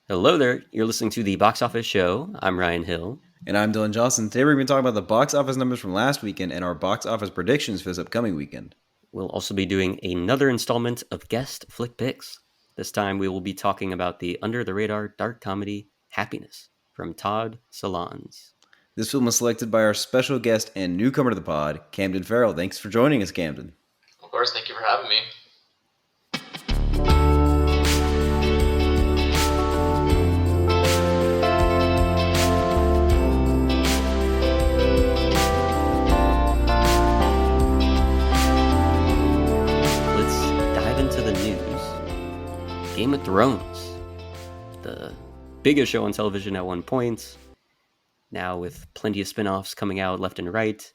Hello there. You're listening to the Box Office Show. I'm Ryan Hill. And I'm Dylan Johnson. Today we're going to be talking about the box office numbers from last weekend and our box office predictions for this upcoming weekend. We'll also be doing another installment of Guest Flick Picks. This time we will be talking about the under the radar dark comedy Happiness from Todd Solondz. This film was selected by our special guest and newcomer to the pod, Camden Ferrell. Thanks for joining us, Camden. Of course, thank you for having me. Let's dive into the news. Game of Thrones, the biggest show on television at one point, now with plenty of spin-offs coming out left and right,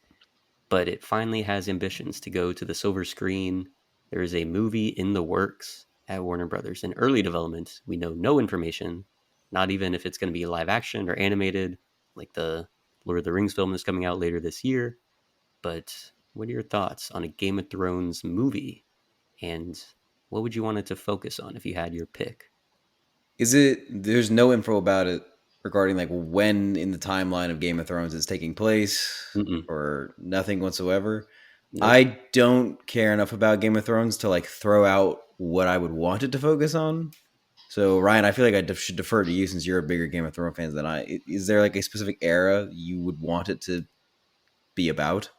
but it finally has ambitions to go to the silver screen. There is a movie in the works at Warner Brothers in early development. We know no information, not even if it's going to be live action or animated, like the Lord of the Rings film is coming out later this year. But what are your thoughts on a Game of Thrones movie? And what would you want it to focus on if you had your pick? There's no info about it regarding like when in the timeline of Game of Thrones it's taking place Mm-mm. or nothing whatsoever. Nope. I don't care enough about Game of Thrones to like throw out what I would want it to focus on. So Ryan, I feel like I should defer to you since you're a bigger Game of Thrones fan than I. Is there like a specific era you would want it to be about?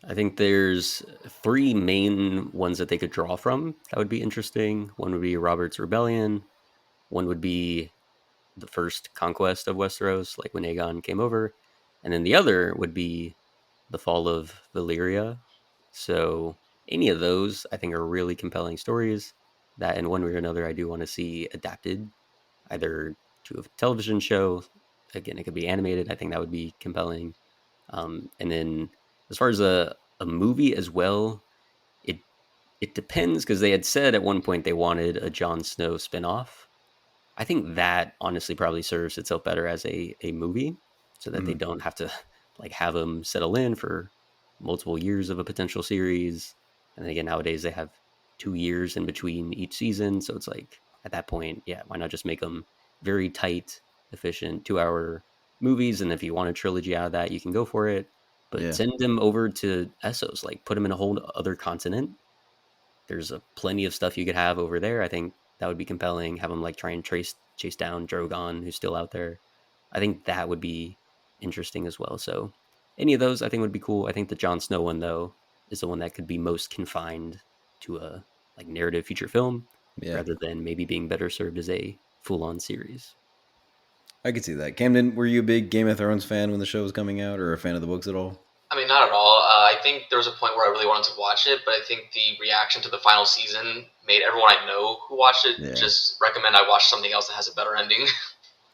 I think there's three main ones that they could draw from that would be interesting. One would be Robert's Rebellion. One would be the first conquest of Westeros, like when Aegon came over. And then the other would be the fall of Valyria. So any of those, I think, are really compelling stories that in one way or another I do want to see adapted, either to a television show. Again, it could be animated. I think that would be compelling. And then as far as a movie as well, it it depends because they had said at one point they wanted a Jon Snow spinoff. I think that honestly probably serves itself better as a movie so that they Mhm. don't have to like have them settle in for multiple years of a potential series. And then again, nowadays they have 2 years in between each season. So it's like at that point, yeah, why not just make them very tight, efficient 2 hour movies? And if you want a trilogy out of that, you can go for it. But Yeah. send them over to Essos, like put them in a whole other continent. There's a plenty of stuff you could have over there. I think that would be compelling. Have them like try and chase down Drogon, who's still out there. I think that would be interesting as well. So any of those, I think would be cool. I think the Jon Snow one though is the one that could be most confined to a like narrative feature film, Yeah. rather than maybe being better served as a full on series. I could see that. Camden, were you a big Game of Thrones fan when the show was coming out or a fan of the books at all? I mean, not at all. I think there was a point where I really wanted to watch it, but I think the reaction to the final season made everyone I know who watched it Yeah. just recommend I watch something else that has a better ending.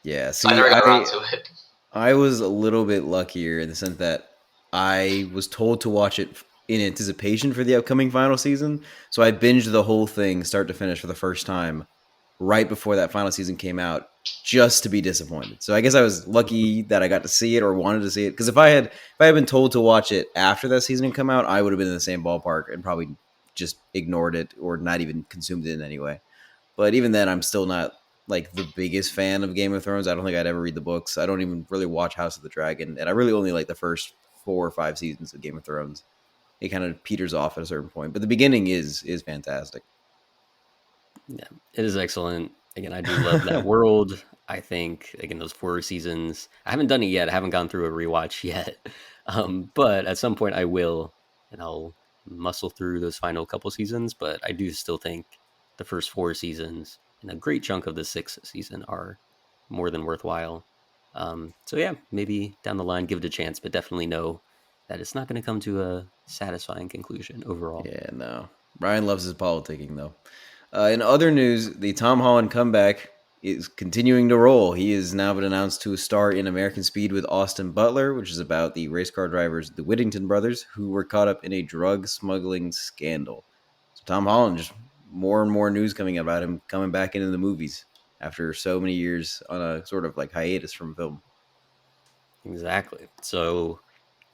Yeah. So I See, never got around to it. I was a little bit luckier in the sense that I was told to watch it in anticipation for the upcoming final season. So I binged the whole thing start to finish for the first time right before that final season came out just to be disappointed. So I guess I was lucky that I got to see it or wanted to see it because if I had been told to watch it after that season had come out, I would have been in the same ballpark and probably just ignored it or not even consumed it in any way. But even then I'm still not like the biggest fan of Game of Thrones. I don't think I'd ever read the books. I don't even really watch House of the Dragon, and I really only like the first 4 or 5 seasons of Game of Thrones. It kind of peters off at a certain point, but the beginning is fantastic. Yeah, it is excellent. Again, I do love that world. I think again those 4 seasons. I haven't done it yet. I haven't gone through a rewatch yet, but at some point I will, and I'll muscle through those final couple seasons. But I do still think the first 4 seasons and a great chunk of the sixth season are more than worthwhile. So yeah, maybe down the line give it a chance, but definitely know that it's not going to come to a satisfying conclusion overall. Yeah, no. Ryan loves his politicking, though. In other news, the Tom Holland comeback is continuing to roll. He has now been announced to star in American Speed with Austin Butler, which is about the race car drivers, the Whittington brothers, who were caught up in a drug smuggling scandal. So Tom Holland, just more and more news coming about him coming back into the movies after so many years on a sort of like hiatus from film. Exactly. So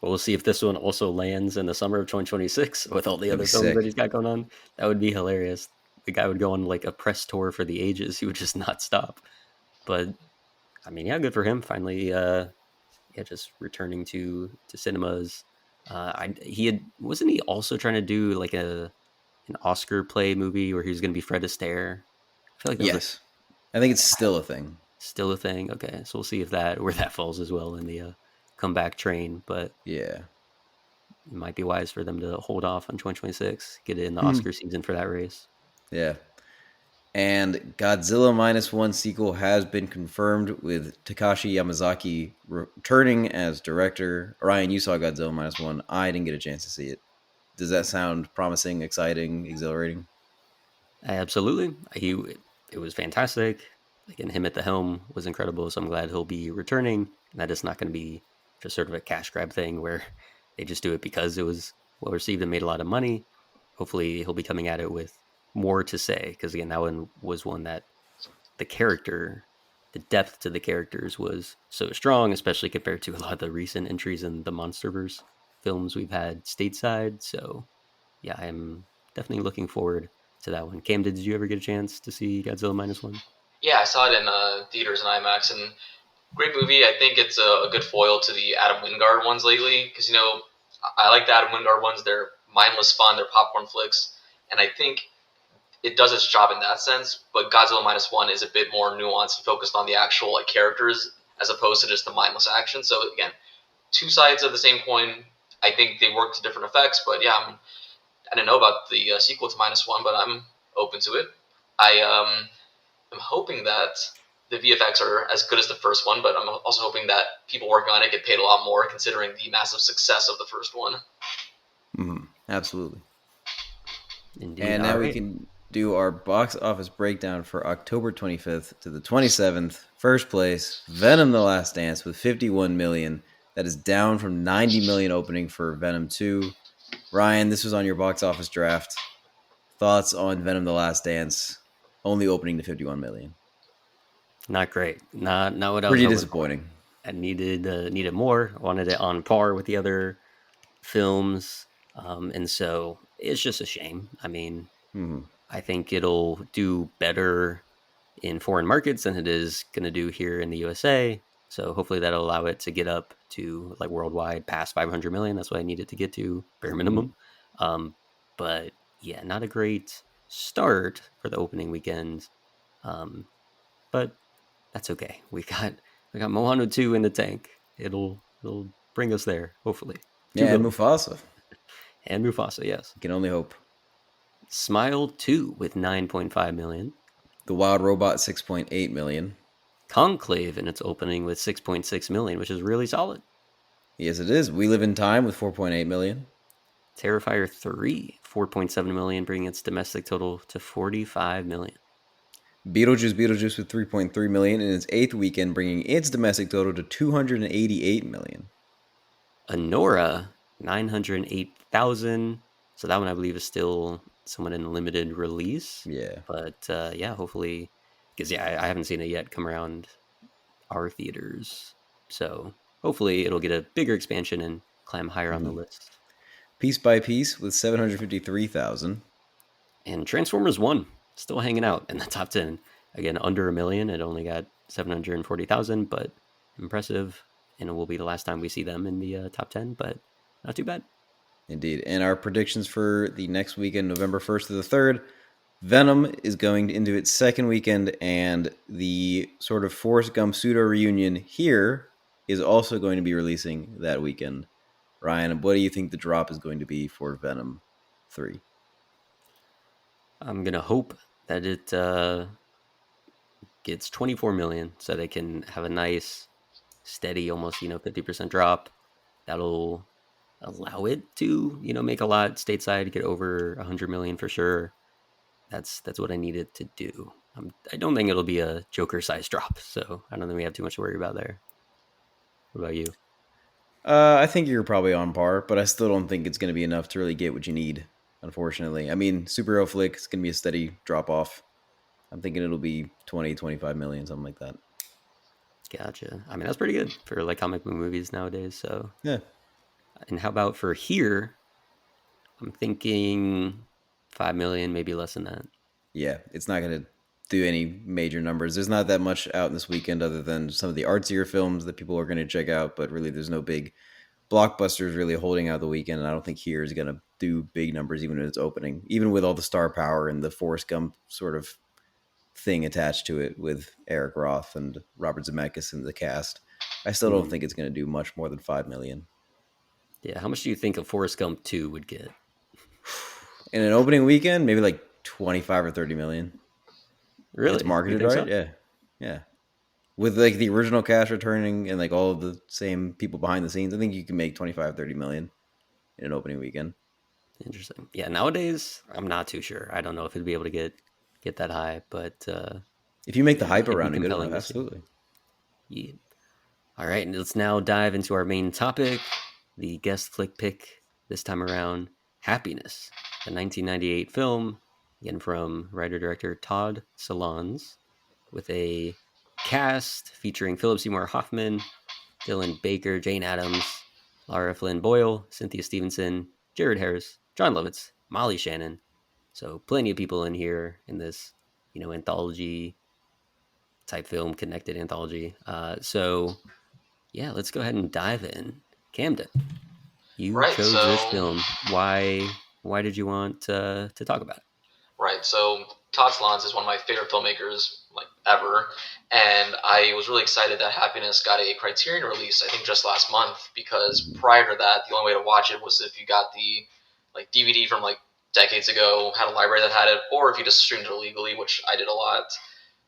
we'll see if this one also lands in the summer of 2026 with all the That'd be other films that sick. he's got going on. That would be hilarious. The guy would go on like a press tour for the ages. He would just not stop. But I mean, yeah, good for him. Finally, yeah, just returning to cinemas. He had wasn't he also trying to do like an Oscar play movie where he was going to be Fred Astaire? I feel like that was Yes. I think it's still a thing. still a thing. Okay, so we'll see if that where that falls as well in the comeback train. But Yeah. it might be wise for them to hold off on 2026, get it in the Hmm. Oscar season for that race. Yeah. And Godzilla Minus One sequel has been confirmed with Takashi Yamazaki returning as director. Ryan, you saw Godzilla Minus One. I didn't get a chance to see it. Does that sound promising, exciting, exhilarating? Absolutely, it was fantastic. Again, him at the helm was incredible. So I'm glad he'll be returning. And that is not going to be just sort of a cash grab thing where they just do it because it was well received and made a lot of money. Hopefully, he'll be coming at it with more to say because again, that one was one that the character, the depth to the characters was so strong, especially compared to a lot of the recent entries in the MonsterVerse films we've had stateside. So yeah, I'm definitely looking forward to that one. Cam, did you ever get a chance to see Godzilla minus one? Yeah, I saw it in theaters and IMAX, and great movie. I think it's a good foil to the Adam Wingard ones lately because I like the Adam Wingard ones. They're mindless fun. They're popcorn flicks, and I think it does its job in that sense. But Godzilla minus one is a bit more nuanced and focused on the actual like characters as opposed to just the mindless action. So again, two sides of the same coin. I think they work to different effects, but yeah, I didn't know about the sequel to minus one, but I'm open to it. I am hoping that the VFX are as good as the first one, but I'm also hoping that people working on it get paid a lot more considering the massive success of the first one. Absolutely. Indeed. And All now we right. can do our box office breakdown for October 25th to the 27th. First place, Venom: The Last Dance with 51 million. That is down from 90 million opening for Venom 2. Ryan, this was on your box office draft. Thoughts on Venom: The Last Dance only opening to 51 million? Not great. Not what I was Pretty hoping for. disappointing. I needed more. I wanted it on par with the other films, and so it's just a shame. I mean, Hmm. I think it'll do better in foreign markets than it is going to do here in the USA. So hopefully that'll allow it to get up to like worldwide past 500 million. That's what I need it to get to bare Hmm. minimum. Um, but yeah, not a great start for the opening weekend. Um, but that's okay. We got Moana 2 in the tank. It'll bring us there, hopefully. 2 Yeah, and billion. Mufasa. And Mufasa, yes. You can only hope. Smile 2 with 9.5 million. The Wild Robot 6.8 million. Conclave in its opening with 6.6 million, which is really solid. Yes, it is. We Live in Time with 4.8 million. Terrifier 3, 4.7 million, bringing its domestic total to 45 million. Beetlejuice with 3.3 million in its eighth weekend, bringing its domestic total to 288 million. Anora, 908,000. So that one I believe is still somewhat in limited release. Yeah. But yeah, hopefully, because yeah, I haven't seen it yet come around our theaters. So hopefully it'll get a bigger expansion and climb higher on the Mm-hmm. list. Piece by Piece with 753,000. And Transformers 1 still hanging out in the top 10. Again, under a million. It only got 740,000, but impressive. And it will be the last time we see them in the top 10, but not too bad. Indeed. And our predictions for the next weekend, November 1st to the 3rd. Venom is going into its second weekend, and the sort of Forrest Gump pseudo reunion here is also going to be releasing that weekend. Ryan, what do you think the drop is going to be for Venom 3? I'm going to hope that it gets 24 million so they can have a nice, steady, almost, 50% drop. That'll allow it to, make a lot stateside, get over 100 million for sure. That's what I needed to do. I don't think it'll be a Joker size drop, so I don't think we have too much to worry about there. What about you? I think you're probably on par, but I still don't think it's going to be enough to really get what you need, unfortunately. I mean, superhero flick is going to be a steady drop off. I'm thinking it'll be 20, 25 million, something like that. Gotcha. I mean, that's pretty good for like comic book movies nowadays. So, Yeah. and how about for here? I'm thinking 5 million, maybe less than that. Yeah, it's not going to do any major numbers. There's not that much out this weekend other than some of the artsier films that people are going to check out, but really there's no big blockbusters really holding out the weekend, and I don't think Here is going to do big numbers even in its opening, even with all the star power and the Forrest Gump sort of thing attached to it with Eric Roth and Robert Zemeckis in the cast. I still don't think it's going to do much more than 5 million. Yeah, how much do you think a Forrest Gump 2 would get? In an opening weekend, maybe like 25 or 30 million. Really? It's marketed You think right? so? Yeah. With like the original cast returning and like all of the same people behind the scenes, I think you can make 25, 30 million in an opening weekend. Interesting. Yeah, nowadays I'm not too sure. I don't know if it'd be able to get that high, but If you make the yeah, hype it'd be around it good enough, compelling to see. absolutely. Yeah. All right, and let's now dive into our main topic, the guest flick pick this time around, Happiness, the 1998 film, again from writer-director Todd Solondz, with a cast featuring Philip Seymour Hoffman, Dylan Baker, Jane Addams, Lara Flynn Boyle, Cynthia Stevenson, Jared Harris, John Lovitz, Molly Shannon. So plenty of people in here in this, anthology type film, connected anthology. So yeah, let's go ahead and dive in. Camden, you Right. chose this So film. Why did you want to talk about it? Right. So Todd Solondz is one of my favorite filmmakers, like ever, and I was really excited that Happiness got a Criterion release. I think just last month, because prior to that, the only way to watch it was if you got the like DVD from like decades ago, had a library that had it, or if you just streamed it illegally, which I did a lot.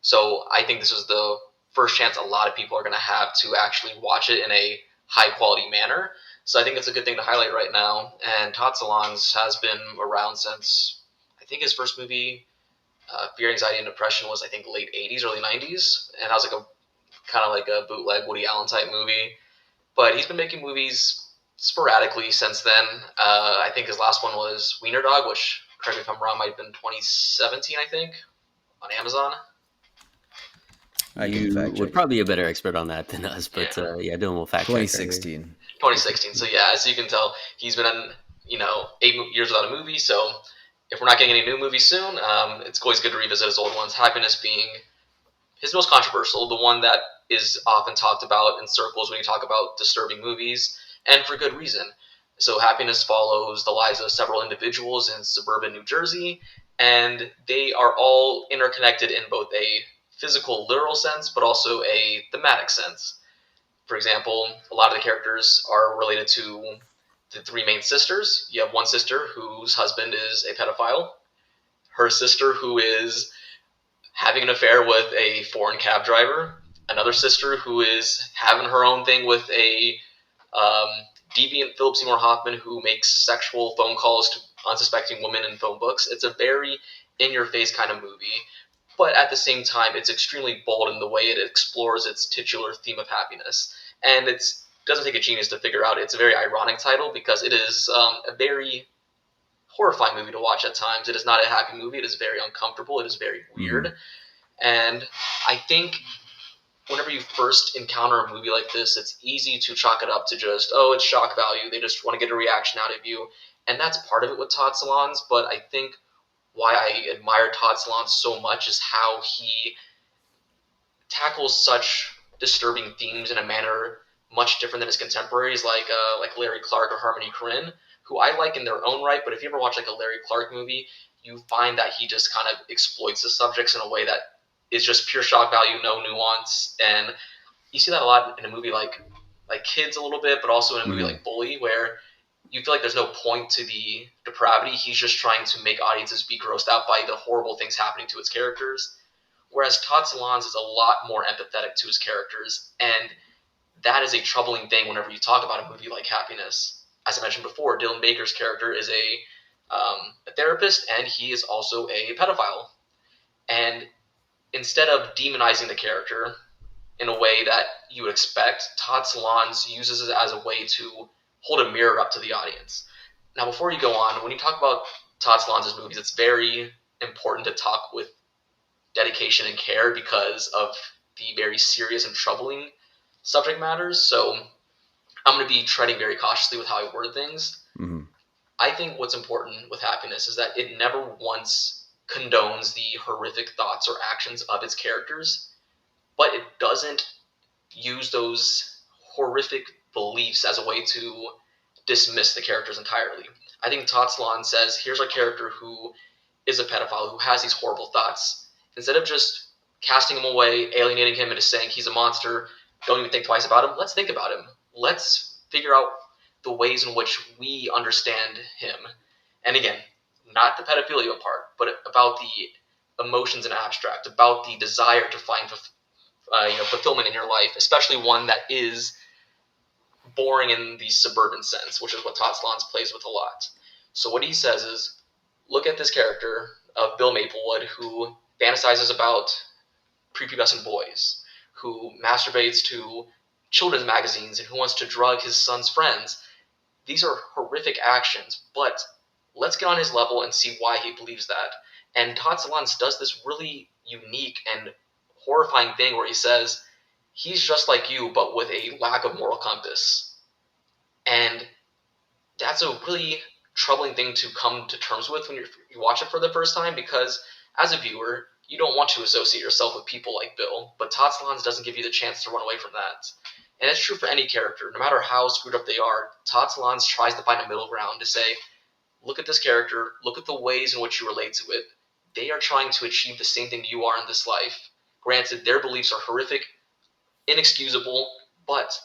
So I think this is the first chance a lot of people are going to have to actually watch it in a high quality manner. So I think it's a good thing to highlight right now. And Todd Solondz has been around since I think his first movie, Fear, Anxiety, and Depression, was I think late '80s, early '90s, and that was like a kind of like a bootleg Woody Allen type movie. But he's been making movies sporadically since then. I think his last one was Wiener Dog, which, correct me if I'm wrong, might have been 2017, I think, on Amazon. I can You fact would check probably be a better expert on that than us, but Yeah. Dylan will fact check right here. 2016. 2016. So yeah, as you can tell, he's been in 8 years without a movie. So if we're not getting any new movies soon, it's always good to revisit his old ones. Happiness being his most controversial, the one that is often talked about in circles when you talk about disturbing movies, and for good reason. So Happiness follows the lives of several individuals in suburban New Jersey, and they are all interconnected in both a physical, literal sense, but also a thematic sense. For example, a lot of the characters are related to the three main sisters. You have one sister whose husband is a pedophile, her sister who is having an affair with a foreign cab driver, another sister who is having her own thing with a um, deviant Philip Seymour Hoffman who makes sexual phone calls to unsuspecting women in phone books. It's a very in-your-face kind of movie, but at the same time, it's extremely bold in the way it explores its titular theme of happiness. And it doesn't take a genius to figure out it's a very ironic title because it is a very horrifying movie to watch at times. It is not a happy movie. It is very uncomfortable. It is very weird. Mhm. And I think whenever you first encounter a movie like this, it's easy to chalk it up to just, oh, it's shock value. They just want to get a reaction out of you. And that's part of it with Todd Solondz. But I think why I admire Todd Solondz so much is how he tackles such disturbing themes in a manner much different than his contemporaries, like Larry Clark or Harmony Korine, who I like in their own right. But if you ever watch like a Larry Clark movie, you find that he just kind of exploits the subjects in a way that is just pure shock value, no nuance, and you see that a lot in a movie like Kids a little bit, but also in a movie Mhm. like Bully, where you feel like there's no point to the depravity. He's just trying to make audiences be grossed out by the horrible things happening to its characters. Whereas Todd Solondz is a lot more empathetic to his characters, and that is a troubling thing whenever you talk about a movie like Happiness. As I mentioned before, Dylan Baker's character is a therapist, and he is also a pedophile. And instead of demonizing the character in a way that you would expect, Todd Solondz uses it as a way to hold a mirror up to the audience. Now, before you go on, when you talk about Todd Solondz's movies, it's very important to talk with dedication and care because of the very serious and troubling subject matters. So I'm going to be treading very cautiously with how I word things. Mhm. I think what's important with Happiness is that it never once condones the horrific thoughts or actions of its characters, but it doesn't use those horrific beliefs as a way to dismiss the characters entirely. I think Todd Solondz says, here's a character who is a pedophile, who has these horrible thoughts. Instead of just casting him away, alienating him, and just saying he's a monster, don't even think twice about him, let's think about him. Let's figure out the ways in which we understand him. And again, not the pedophilia part, but about the emotions in abstract, about the desire to find fulfillment in your life, especially one that is boring in the suburban sense, which is what Todd Solondz plays with a lot. So what he says is, look at this character of Bill Maplewood who fantasizes about prepubescent boys, who masturbates to children's magazines, and who wants to drug his son's friends. These are horrific actions, but let's get on his level and see why he believes that. And Todd Solondz does this really unique and horrifying thing where he says, he's just like you, but with a lack of moral compass. And that's a really troubling thing to come to terms with when you watch it for the first time, because as a viewer, you don't want to associate yourself with people like Bill, but Todd Solondz doesn't give you the chance to run away from that. And it's true for any character. No matter how screwed up they are, Todd Solondz tries to find a middle ground to say, look at this character, look at the ways in which you relate to it. They are trying to achieve the same thing you are in this life. Granted, their beliefs are horrific, inexcusable, but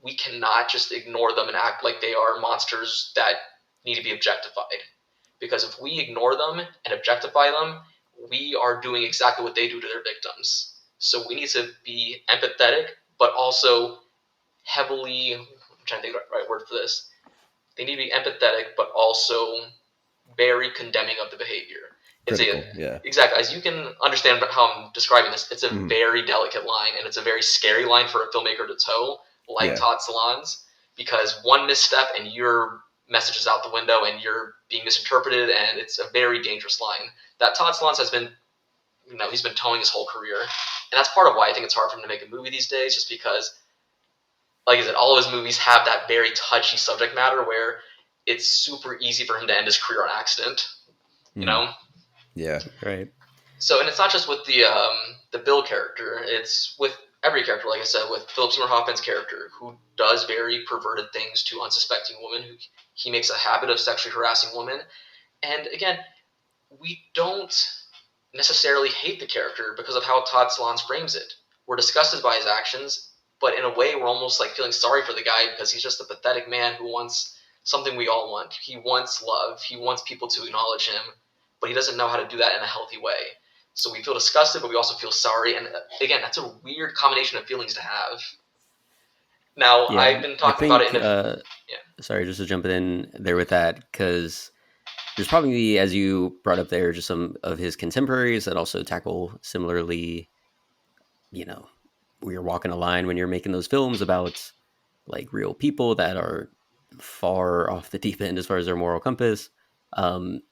we cannot just ignore them and act like they are monsters that need to be objectified. Because if we ignore them and objectify them, we are doing exactly what they do to their victims. So we need to be empathetic, but also heavily, I'm trying to think of the right word for this. They need to be empathetic, but also very condemning of the behavior. Critical, yeah. Exactly. As you can understand how I'm describing this, it's a very delicate line, and it's a very scary line for a filmmaker to toe, like Todd Solondz, because one misstep and your message is out the window and you're being misinterpreted, and it's a very dangerous line that Todd Solondz has been, he's been towing his whole career. And that's part of why I think it's hard for him to make a movie these days, just because, like I said, all of his movies have that very touchy subject matter where it's super easy for him to end his career on accident, you know? Yeah. Right. So, and it's not just with the Bill character, it's with every character, like I said, with Philip Seymour Hoffman's character, who does very perverted things to unsuspecting women, who he makes a habit of sexually harassing women. And again, we don't necessarily hate the character because of how Todd Solondz frames it. We're disgusted by his actions, but in a way we're almost like feeling sorry for the guy because he's just a pathetic man who wants something we all want. He wants love. He wants people to acknowledge him, but he doesn't know how to do that in a healthy way. So we feel disgusted, but we also feel sorry. And again, that's a weird combination of feelings to have. Now, I've been talking about it Sorry, just to jump in there with that, because there's probably, as you brought up there, just some of his contemporaries that also tackle similarly, where you're walking a line when you're making those films about like real people that are far off the deep end as far as their moral compass. And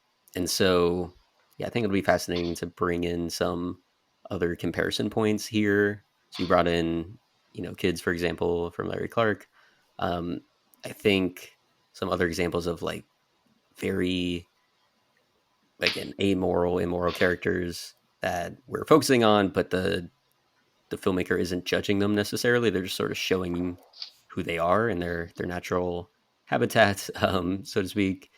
so, I think it'll be fascinating to bring in some other comparison points here. So you brought in, Kids, for example, from Larry Clark. I think some other examples of like very, again, immoral characters that we're focusing on, but the filmmaker isn't judging them necessarily. They're just sort of showing who they are in their natural habitat, so to speak.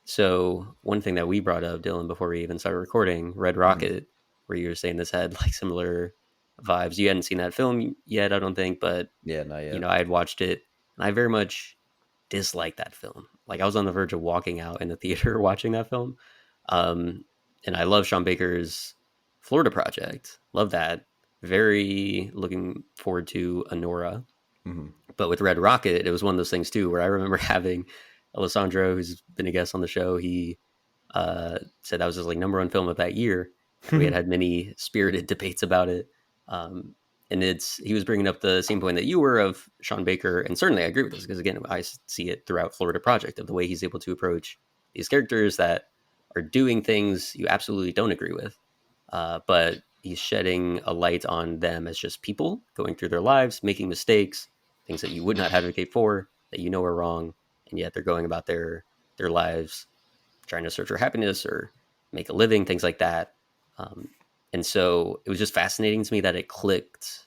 So one thing that we brought up, Dylan, before we even started recording, Red Rocket, where you were saying this had like similar vibes. You hadn't seen that film yet, I don't think, but not yet. I had watched it and I very much disliked that film. Like I was on the verge of walking out in the theater watching that film. And I love Sean Baker's Florida Project. Love that. Very looking forward to Honora. But with Red Rocket, it was one of those things too, where I remember having Alessandro, who's been a guest on the show, he said that was his like number one film of that year. We had many spirited debates about it. And he was bringing up the same point that you were of Sean Baker. And certainly I agree with this because, again, I see it throughout Florida Project of the way he's able to approach these characters that are doing things you absolutely don't agree with. But he's shedding a light on them as just people going through their lives, making mistakes, things that you would not advocate for, that you know are wrong. And yet they're going about their lives trying to search for happiness or make a living, things like that. And so it was just fascinating to me that it clicked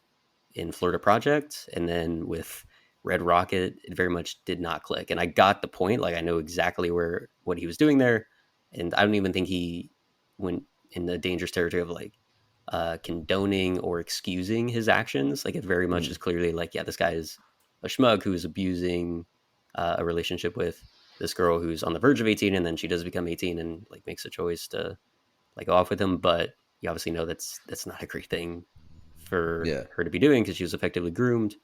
in Florida Project, and then with Red Rocket, it very much did not click. And I got the point; like I know exactly what he was doing there, and I don't even think he went in the dangerous territory of like condoning or excusing his actions. Like it very much is clearly like, yeah, this guy is a schmug who is abusing a relationship with this girl who's on the verge of 18, and then she does become 18 and like makes a choice to like go off with him. But you obviously know that's not a great thing for Yeah. her to be doing because she was effectively groomed.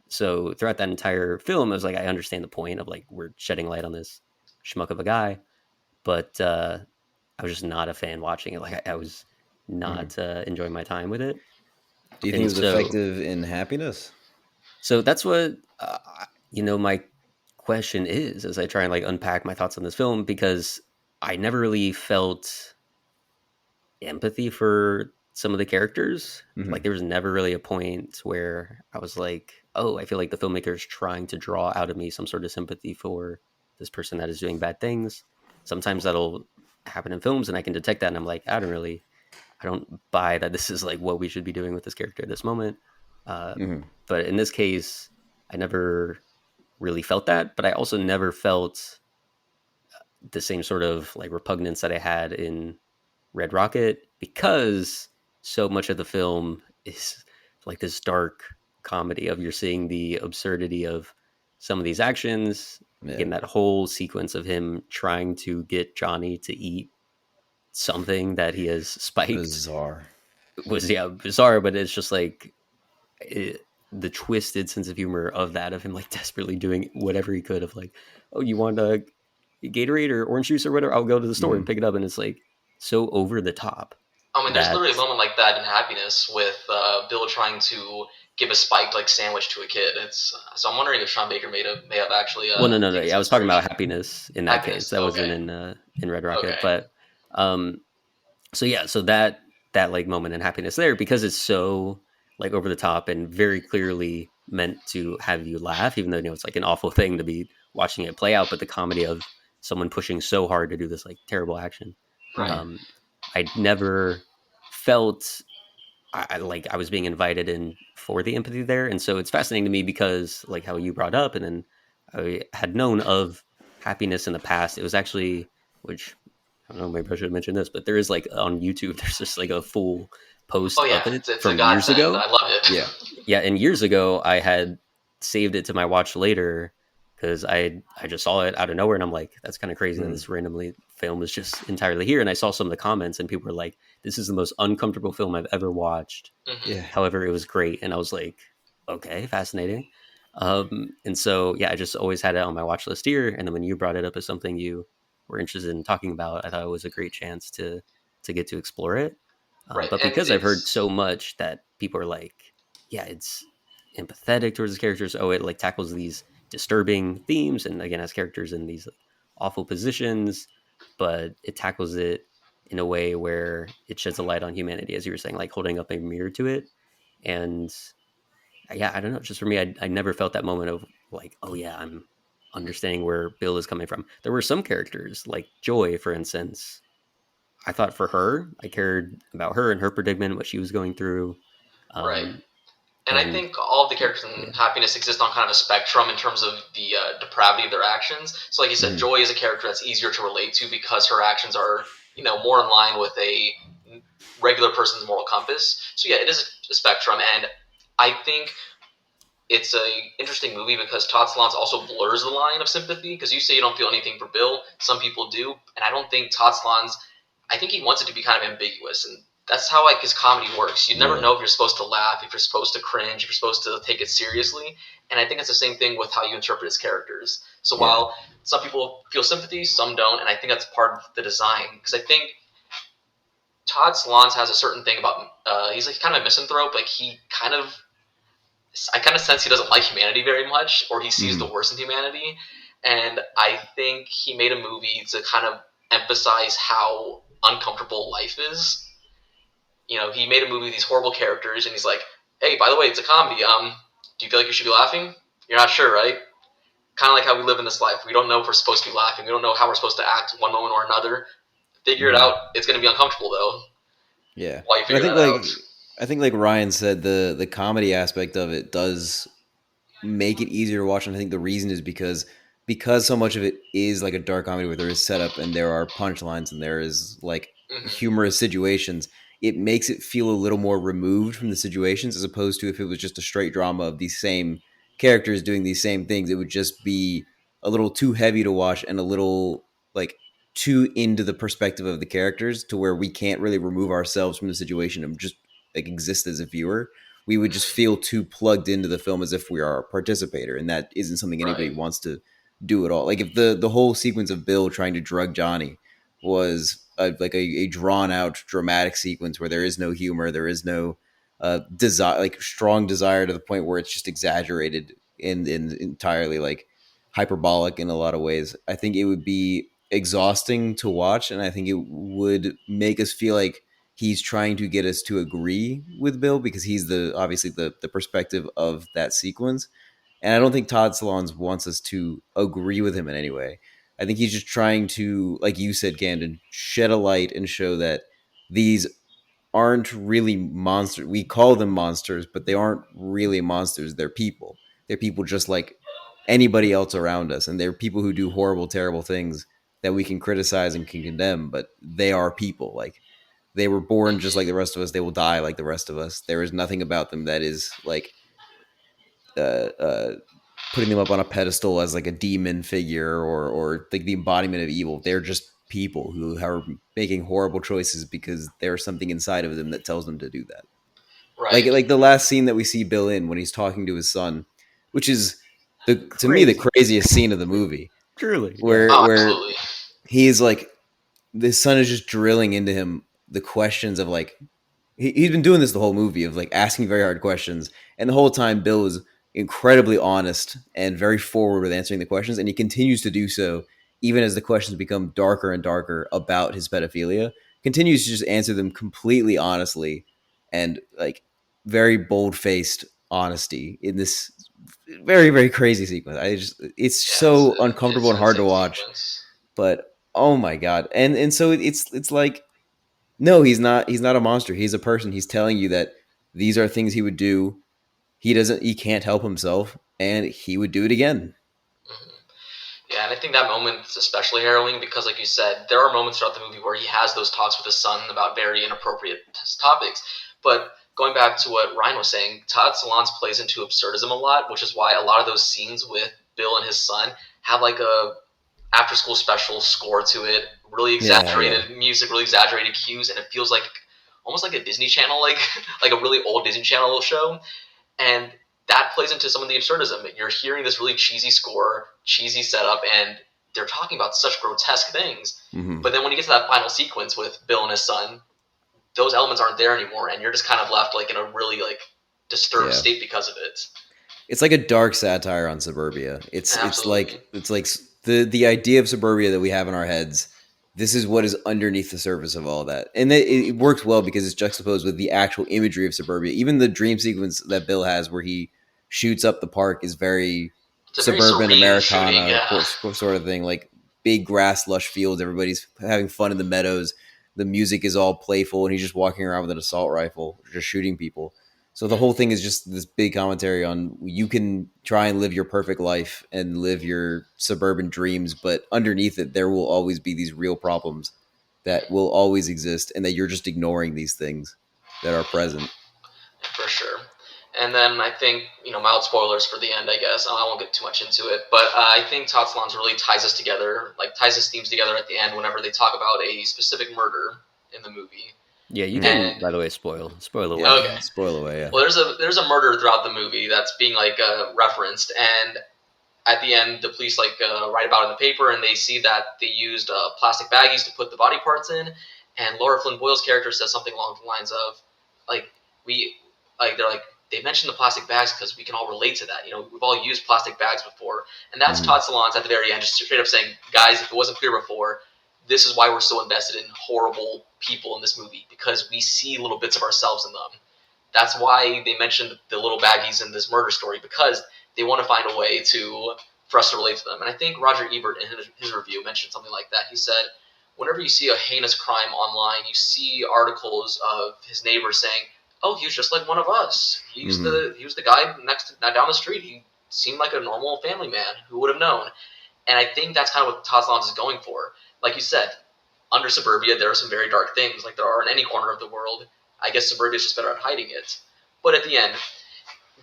So throughout that entire film, I was like, I understand the point of like we're shedding light on this schmuck of a guy, but I was just not a fan watching it. Like I was not enjoying my time with it. Do you think it And was effective in Happiness? so that's what my question is as I try and like unpack my thoughts on this film, because I never really felt empathy for some of the characters. Like there was never really a point where I was like, oh, I feel like the filmmaker is trying to draw out of me some sort of sympathy for this person that is doing bad things. Sometimes that'll happen in films and I can detect that, and I'm like, I don't buy that this is like what we should be doing with this character at this moment. But in this case, I never really felt that, but I also never felt the same sort of like repugnance that I had in Red Rocket, because so much of the film is like this dark comedy of you're seeing the absurdity of some of these actions. Yeah. Again, that whole sequence of him trying to get Johnny to eat something that he has spiked Bizarre. was bizarre, but it's just like the twisted sense of humor of that, of him like desperately doing whatever he could, of like, oh, you want a Gatorade or orange juice or whatever, I'll go to the store and pick it up. And it's like so over the top. I mean, there's that literally a moment like that in Happiness with Bill trying to give a spiked like sandwich to a kid. It's so I'm wondering if Sean Baker may have actually. Well, no. taken I some was talking about inspiration. Happiness in that Happiness. case. That wasn't in Red Rocket, but so yeah, so that like moment in Happiness there, because it's so like over the top and very clearly meant to have you laugh, even though it's like an awful thing to be watching it play out. But the comedy of someone pushing so hard to do this like terrible action, Right. I never felt like I was being invited in for the empathy there. And so it's fascinating to me because like how you brought up, and then I had known of Happiness in the past. It was actually, which I don't know, maybe I should have mentioned this, but there is like on YouTube, there's just like a full post Oh yeah, of it it's a from years godsend. ago. I love it. Yeah. Yeah, and years ago I had saved it to my watch later because I just saw it out of nowhere, and I'm like, that's kind of crazy that this randomly film is just entirely here. And I saw some of the comments, and people were like, this is the most uncomfortable film I've ever watched. Yeah. However, it was great, and I was like, okay, fascinating. And so yeah, I just always had it on my watch list here. And then when you brought it up as something you were interested in talking about, I thought it was a great chance to get to explore it. Right, But and because I've heard it's so much that people are like, yeah, it's empathetic towards the characters. Oh, it like tackles these disturbing themes, and again has characters in these like awful positions, but it tackles it in a way where it sheds a light on humanity, as you were saying, like holding up a mirror to it. And yeah, I don't know, just for me, I never felt that moment of like, oh yeah, I'm understanding where Bill is coming from. There were some characters like Joy, for instance. I thought for her, I cared about her and her predicament, what she was going through. right. um And I and think all of the characters in Happiness exist on kind of a spectrum in terms of the depravity of their actions. So, like you said, Joy is a character that's easier to relate to because her actions are, more in line with a regular person's moral compass. So, yeah, it is a spectrum, and I think it's a interesting movie because Todd Solondz also blurs the line of sympathy. Because you say you don't feel anything for Bill, some people do, and I don't think Todd Solondz. I think he wants it to be kind of ambiguous, and that's how like his comedy works. You never know if you're supposed to laugh, if you're supposed to cringe, if you're supposed to take it seriously. And I think it's the same thing with how you interpret his characters. So while some people feel sympathy, some don't, and I think that's part of the design. Because I think Todd Solondz has a certain thing about he's like kind of a misanthrope. Like I kind of sense he doesn't like humanity very much, or he sees the worst in humanity. And I think he made a movie to kind of emphasize how uncomfortable life is. He made a movie with these horrible characters, and he's like, "Hey, by the way, it's a comedy. Do you feel like you should be laughing? You're not sure, right? Kind of like how we live in this life. We don't know if we're supposed to be laughing. We don't know how we're supposed to act one moment or another. figure it out. It's going to be uncomfortable though. Yeah, While you and figure that out. I think like Ryan said, the comedy aspect of it does make it easier to watch, and I think the reason is because so much of it is like a dark comedy where there is setup and there are punchlines and there is like Mm-hmm. humorous situations. It makes it feel a little more removed from the situations as opposed to if it was just a straight drama of these same characters doing these same things. It would just be a little too heavy to watch and a little like too into the perspective of the characters to where we can't really remove ourselves from the situation and just like exist as a viewer. We would just feel too plugged into the film as if we are a participator, and that isn't something anybody Right. wants to do at all. Like if the whole sequence of Bill trying to drug Johnny was a drawn out dramatic sequence where there is no humor, there is no desire, like strong desire to the point where it's just exaggerated and entirely like hyperbolic in a lot of ways. I think it would be exhausting to watch, and I think it would make us feel like he's trying to get us to agree with Bill because he's the obviously the perspective of that sequence. And I don't think Todd Solondz wants us to agree with him in any way. I think he's just trying to, like you said, Camden, shed a light and show that these aren't really monsters. We call them monsters, but they aren't really monsters. They're people. They're people just like anybody else around us. And they're people who do horrible, terrible things that we can criticize and can condemn, but they are people. Like they were born just like the rest of us. They will die like the rest of us. There is nothing about them that is like uh, uh, putting them up on a pedestal as like a demon figure or like the embodiment of evil. They're just people who are making horrible choices because there's something inside of them that tells them to do that. Right. Like the last scene that we see Bill in when he's talking to his son, which is the to me the Crazy. craziest scene of the movie, Truly, yeah. where Oh, where absolutely. he's like the son is just drilling into him the questions of like he's been doing this the whole movie of like asking very hard questions, and the whole time Bill is incredibly honest and very forward with answering the questions, and he continues to do so even as the questions become darker and darker about his pedophilia. Continues to just answer them completely honestly and like very bold faced honesty in this very crazy sequence. I just it's Yeah, so uncomfortable it's and an hard to insane watch, sequence. but oh my god, and so it's like no, he's not a monster. He's a person. He's telling you that these are things he would do. He can't help himself and he would do it again. Mhm. Yeah, and I think that moment is especially harrowing because, like you said, there are moments throughout the movie where he has those talks with his son about very inappropriate topics. But going back to what Ryan was saying, Todd Solondz plays into absurdism a lot, which is why a lot of those scenes with Bill and his son have like a after school special score to it, really Yeah. exaggerated music, really exaggerated cues, and it feels like almost like a Disney Channel, like like a really old Disney Channel show. And that plays into some of the absurdism. You're hearing this really cheesy score, cheesy setup, and they're talking about such grotesque things. Hmm. But then when you get to that final sequence with Bill and his son, those elements aren't there anymore, and you're just kind of left like in a really like disturbed Yeah. state because of it. It's like a dark satire on suburbia. Absolutely. It's like the idea of suburbia that we have in our heads. This is what is underneath the surface of all that, and it works well because it's juxtaposed with the actual imagery of suburbia. Even the dream sequence that Bill has, where he shoots up the park, is very It's a very suburban serene shooting, Americana yeah. sort of thing. Like big grass, lush fields. Everybody's having fun in the meadows. The music is all playful, and he's just walking around with an assault rifle, just shooting people. So the whole thing is just this big commentary on you can try and live your perfect life and live your suburban dreams, but underneath it, there will always be these real problems that will always exist, and that you're just ignoring these things that are present. For sure. And then I think, mild spoilers for the end, I guess. I won't get too much into it. But I think Todd Solondz really ties us together, like ties his themes together at the end whenever they talk about a specific murder in the movie. Yeah, you Mhm. can. And, By the way, spoil away. Yeah, okay. spoil away. Yeah. Well, there's a murder throughout the movie that's being, like, referenced. And at the end, the police, like, write about it in the paper, and they see that they used plastic baggies to put the body parts in. And Laura Flynn Boyle's character says something along the lines of, like, they're like, they mentioned the plastic bags because we can all relate to that. We've all used plastic bags before. And that's Mhm. Todd Solondz at the very end, just straight up saying, guys, if it wasn't clear before, this is why we're so invested in horrible people in this movie, because we see little bits of ourselves in them. That's why they mentioned the little baggies in this murder story, because they want to find a way for us to relate to them. And I think Roger Ebert in his review mentioned something like that. He said, whenever you see a heinous crime online, you see articles of his neighbors saying, "Oh, he was just like one of us. He was the guy down the street. He seemed like a normal family man. Who would have known?" And I think that's kind of what Todd Solondz is going for. Like you said, under Suburbia, there are some very dark things, like there are in any corner of the world. I guess Suburbia is just better at hiding it. But at the end,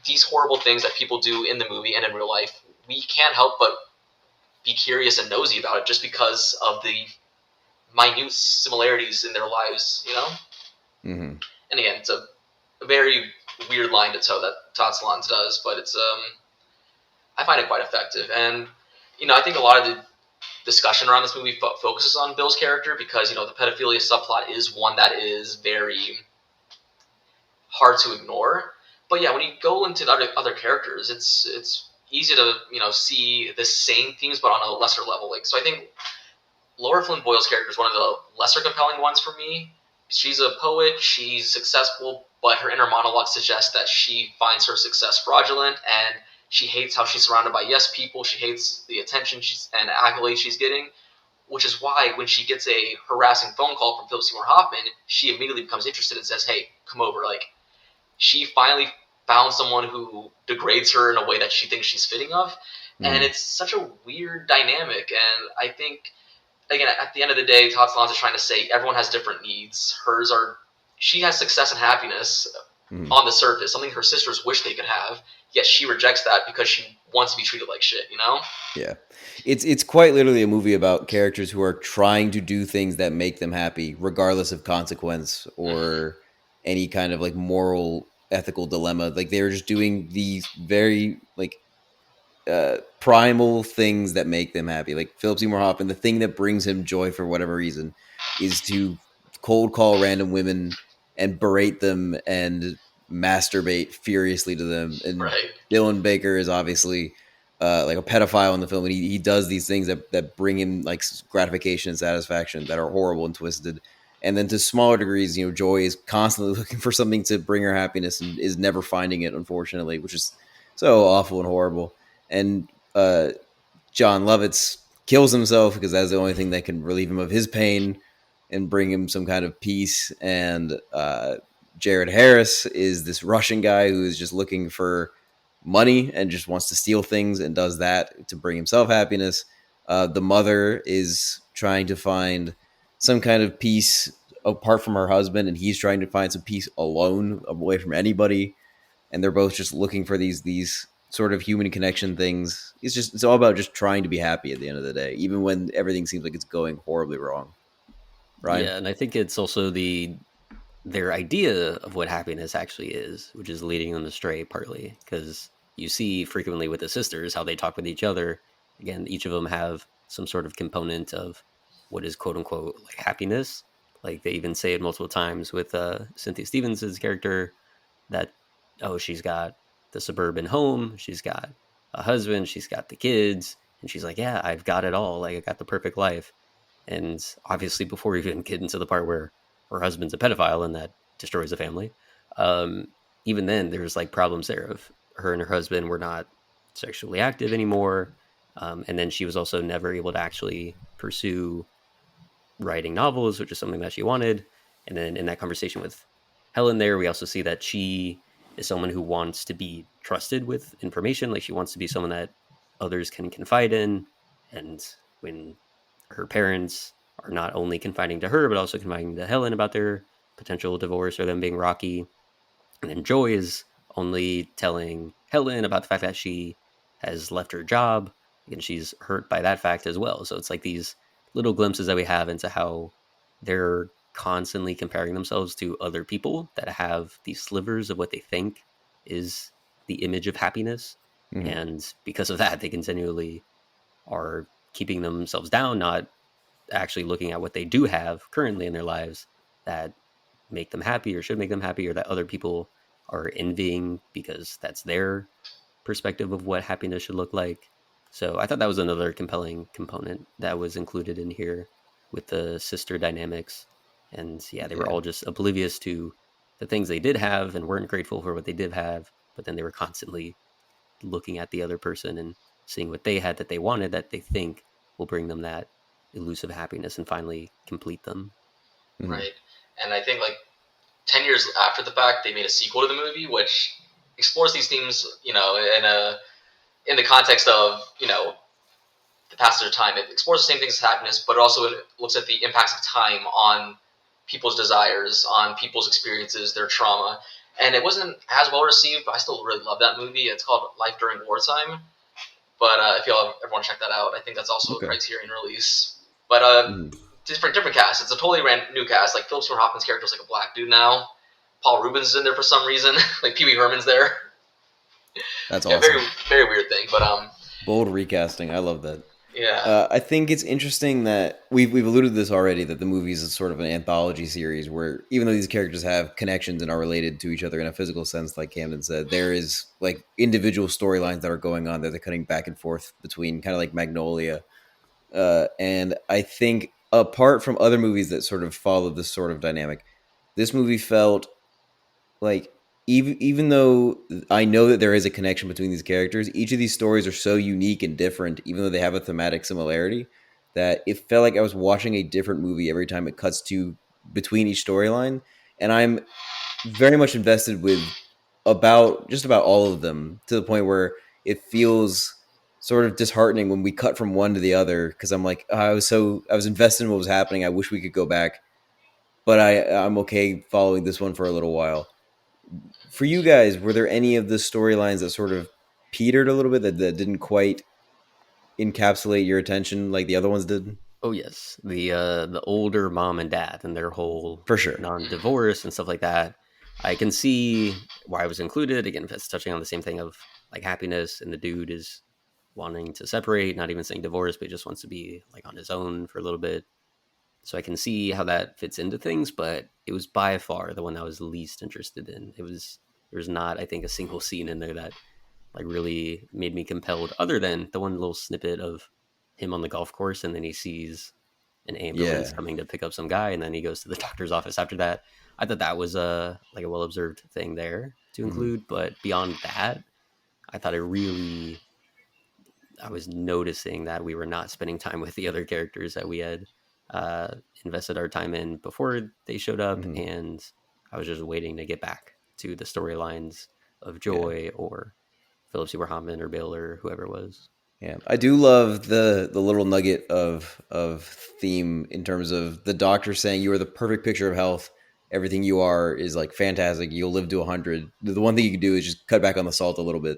these horrible things that people do in the movie and in real life, we can't help but be curious and nosy about it just because of the minute similarities in their lives, you know? Mm-hmm. And again, it's a very weird line to toe that Todd Solondz does, but it's I find it quite effective. And, I think a lot of the discussion around this movie focuses on Bill's character because, the pedophilia subplot is one that is very hard to ignore. But yeah, when you go into the other characters, it's easy to, see the same themes but on a lesser level. Like, so I think Laura Flynn Boyle's character is one of the lesser compelling ones for me. She's a poet, she's successful, but her inner monologue suggests that she finds her success fraudulent, and she hates how she's surrounded by yes people. She hates the attention and accolades she's getting, which is why when she gets a harassing phone call from Philip Seymour Hoffman, she immediately becomes interested and says, "Hey, come over." Like, she finally found someone who degrades her in a way that she thinks she's fitting of, and it's such a weird dynamic. And I think, again, at the end of the day, Todd Solondz is trying to say everyone has different needs. She has success and happiness on the surface, something her sisters wish they could have, yet she rejects that because she wants to be treated like shit, Yeah. It's quite literally a movie about characters who are trying to do things that make them happy, regardless of consequence or any kind of like moral, ethical dilemma. Like they're just doing these very like primal things that make them happy. Like Philip Seymour Hoffman, the thing that brings him joy for whatever reason is to cold call random women and berate them and masturbate furiously to them. And Right. Dylan Baker is obviously like a pedophile in the film, and he does these things that bring him like gratification and satisfaction that are horrible and twisted. And then to smaller degrees, Joy is constantly looking for something to bring her happiness and is never finding it, unfortunately, which is so awful and horrible. And John Lovitz kills himself because that's the only thing that can relieve him of his pain and bring him some kind of peace. And Jared Harris is this Russian guy who is just looking for money and just wants to steal things and does that to bring himself happiness. The mother is trying to find some kind of peace apart from her husband, and he's trying to find some peace alone, away from anybody. And they're both just looking for these sort of human connection things. It's all about just trying to be happy at the end of the day, even when everything seems like it's going horribly wrong. Ryan? Yeah, and I think it's also their idea of what happiness actually is, which is leading them astray partly, because you see frequently with the sisters how they talk with each other. Again, each of them have some sort of component of what is quote unquote like happiness. Like they even say it multiple times with Cynthia Stevens' character that, oh, she's got the suburban home, she's got a husband, she's got the kids, and she's like, yeah, I've got it all. Like I got the perfect life. And obviously before we even get into the part where her husband's a pedophile and that destroys the family, even then there's like problems there of her and her husband were not sexually active anymore. And then she was also never able to actually pursue writing novels, which is something that she wanted. And then in that conversation with Helen there, we also see that she is someone who wants to be trusted with information. Like she wants to be someone that others can confide in. And when her parents are not only confiding to her, but also confiding to Helen about their potential divorce or them being rocky. And then Joy is only telling Helen about the fact that she has left her job and she's hurt by that fact as well. So it's like these little glimpses that we have into how they're constantly comparing themselves to other people that have these slivers of what they think is the image of happiness. Mm-hmm. And because of that, they continually are keeping themselves down, not actually looking at what they do have currently in their lives that make them happy or should make them happy, or that other people are envying because that's their perspective of what happiness should look like. So I thought that was another compelling component that was included in here with the sister dynamics. And yeah, they were all just oblivious to the things they did have and weren't grateful for what they did have, but then they were constantly looking at the other person and seeing what they had that they wanted that they think will bring them that. elusive happiness and finally complete them. Mhm. Right. And I think like 10 years after the fact, they made a sequel to the movie, which explores these themes, in the context of the passage of time. It explores the same things as happiness, but it also looks at the impacts of time on people's desires, on people's experiences, their trauma. And it wasn't as well received, but I still really love that movie. It's called Life During Wartime. But if y'all ever want to check that out, I think that's also a Okay. Criterion release. But Mhm. different cast. It's a totally new cast. Like Philip Seymour Hoffman's character is like a black dude now. Paul Rubens is in there for some reason. Like Pee Wee Herman's there. That's Yeah, very awesome. very weird thing. But Bold recasting. I love that. yeah, I think it's interesting that we've alluded to this already, that the movie is sort of an anthology series where even though these characters have connections and are related to each other in a physical sense, like Camden said, there is like individual storylines that are going on that they're cutting back and forth between, kind of like Magnolia. And I think apart from other movies that sort of follow this sort of dynamic, this movie felt like, even though I know that there is a connection between these characters, each of these stories are so unique and different, even though they have a thematic similarity, that it felt like I was watching a different movie every time it cuts to between each storyline. And I'm very much invested with about just about all of them, to the point where it feels sort of disheartening when we cut from one to the other, because I'm like, I was invested in what was happening. I wish we could go back, but I'm okay following this one for a little while. For you guys, were there any of the storylines that sort of petered a little bit, that didn't quite encapsulate your attention like the other ones did? Oh yes, the older mom and dad and their whole For sure. non-divorce and stuff like that. I can see why I was included. Again, if it's touching on the same thing of like happiness, and the dude is wanting to separate, not even saying divorce, but he just wants to be like on his own for a little bit. So I can see how that fits into things, but it was by far the one I was least interested in. There was not, I think, a single scene in there that like really made me compelled, other than the one little snippet of him on the golf course and then he sees an ambulance Yeah. coming to pick up some guy and then he goes to the doctor's office after that. I thought that was a like a well observed thing there to Hmm. include, but beyond that, I thought it really, I was noticing that we were not spending time with the other characters that we had uh, invested our time in before they showed up, Hmm. and I was just waiting to get back to the storylines of Yeah. Joy or Philip Seymour Hoffman or Bill or whoever it was. Yeah, I do love the little nugget of theme in terms of the doctor saying you are the perfect picture of health. Everything you are is like fantastic. You'll live to 100. The one thing you can do is just cut back on the salt a little bit.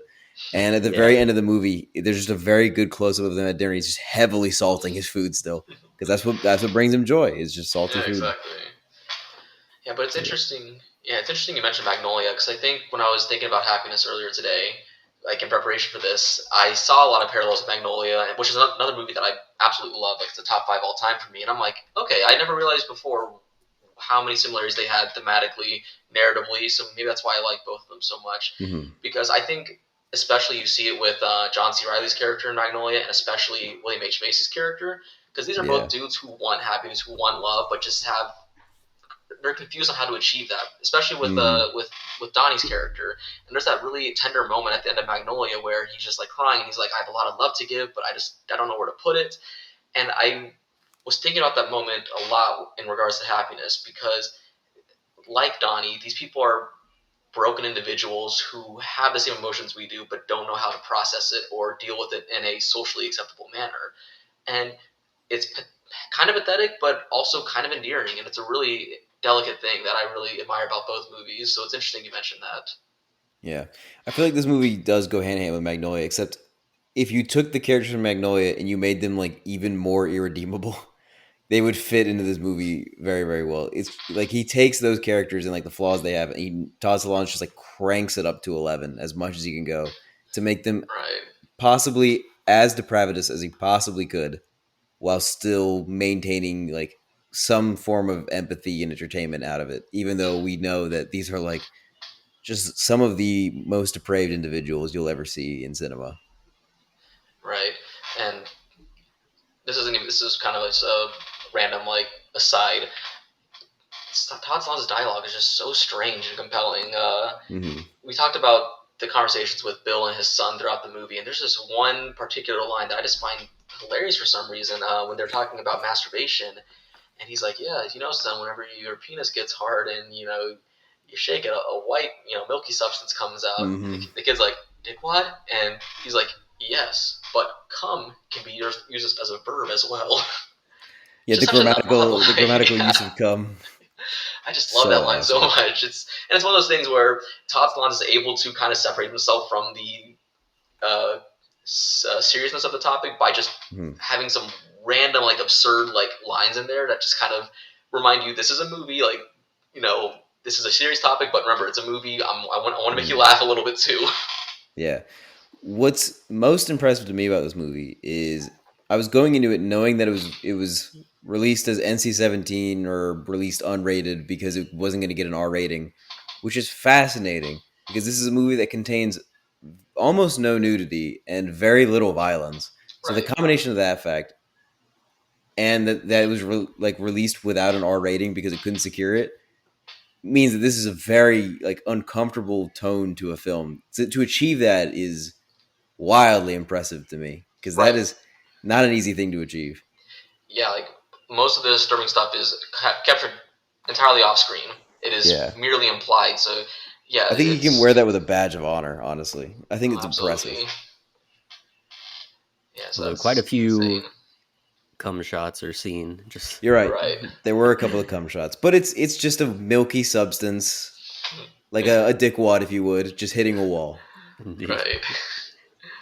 And at the Yeah, very end of the movie, there's just a very good close up of them at dinner. He's just heavily salting his food still, because that's what brings him joy. Is just salty yeah, food. exactly. Yeah, but it's yeah, interesting. Yeah, it's interesting you mentioned Magnolia because I think when I was thinking about happiness earlier today, like in preparation for this, I saw a lot of parallels with Magnolia, which is another movie that I absolutely love. Like it's a top five all time for me, and I'm like, okay, I never realized before how many similarities they had thematically, narratively. So maybe that's why I like both of them so much Hmm. because I think. Especially, you see it with John C. Riley's character in Magnolia, and especially William H Macy's character, because these are both Yeah. dudes who want happiness, who want love, but just have they're confused on how to achieve that, especially Hmm. with Donnie's character. And there's that really tender moment at the end of Magnolia where he's just like crying and he's like, I have a lot of love to give, but I don't know where to put it. And I was thinking about that moment a lot in regards to happiness because, like Donnie, these people are broken individuals who have the same emotions we do, but don't know how to process it or deal with it in a socially acceptable manner. And it's kind of pathetic, but also kind of endearing, and it's a really delicate thing that I really admire about both movies. So it's interesting you mentioned that. Yeah. I feel like this movie does go hand in hand with Magnolia, except if you took the characters from Magnolia and you made them like even more irredeemable, they would fit into this movie very, very well. It's like he takes those characters and like the flaws they have, and Todd Solondz just like cranks it up to 11 as much as he can go to make them Right. possibly as depravitous as he possibly could, while still maintaining like some form of empathy and entertainment out of it. Even though we know that these are like just some of the most depraved individuals you'll ever see in cinema. Right. And this is kind of a random like aside. Todd Solondz's dialogue is just so strange and compelling. Hmm. We talked about the conversations with Bill and his son throughout the movie, and there's this one particular line that I just find hilarious for some reason when they're talking about masturbation, and he's like, "Yeah, son, whenever your penis gets hard and you shake it, a white milky substance comes out." And Mm-hmm. the kid's like, "Dick what?" And he's like, "Yes, but come can be used as a verb as well." Yeah, Just such an odd the line. grammatical Yeah. use of cum. I just love So that line so awesome. much. It's one of those things where Todd Solondz is able to kind of separate himself from the seriousness of the topic by just Hmm. having some random like absurd like lines in there that just kind of remind you this is a movie, like this is a serious topic, but remember it's a movie. I want to make you Hmm. laugh a little bit too. Yeah. What's most impressive to me about this movie is I was going into it knowing that it was released as NC-17 or released unrated because it wasn't going to get an R rating, which is fascinating because this is a movie that contains almost no nudity and very little violence. So the Right. combination of that fact and that it was released without an R rating because it couldn't secure it means that this is a very like uncomfortable tone to a film. To achieve that is wildly impressive to me because that Right. is not an easy thing to achieve. Yeah, like most of the disturbing stuff is captured entirely off screen. It is Yeah. merely implied. So yeah, I think you can it's wear that with a badge of honor, honestly. I think it's impressive. absolutely. Yeah, so Although quite a that's insane. few cum shots are seen. Just You're right. Right. There were a couple of cum shots, but it's just a milky substance, like a dickwad, if you would, just hitting a wall. indeed. Right.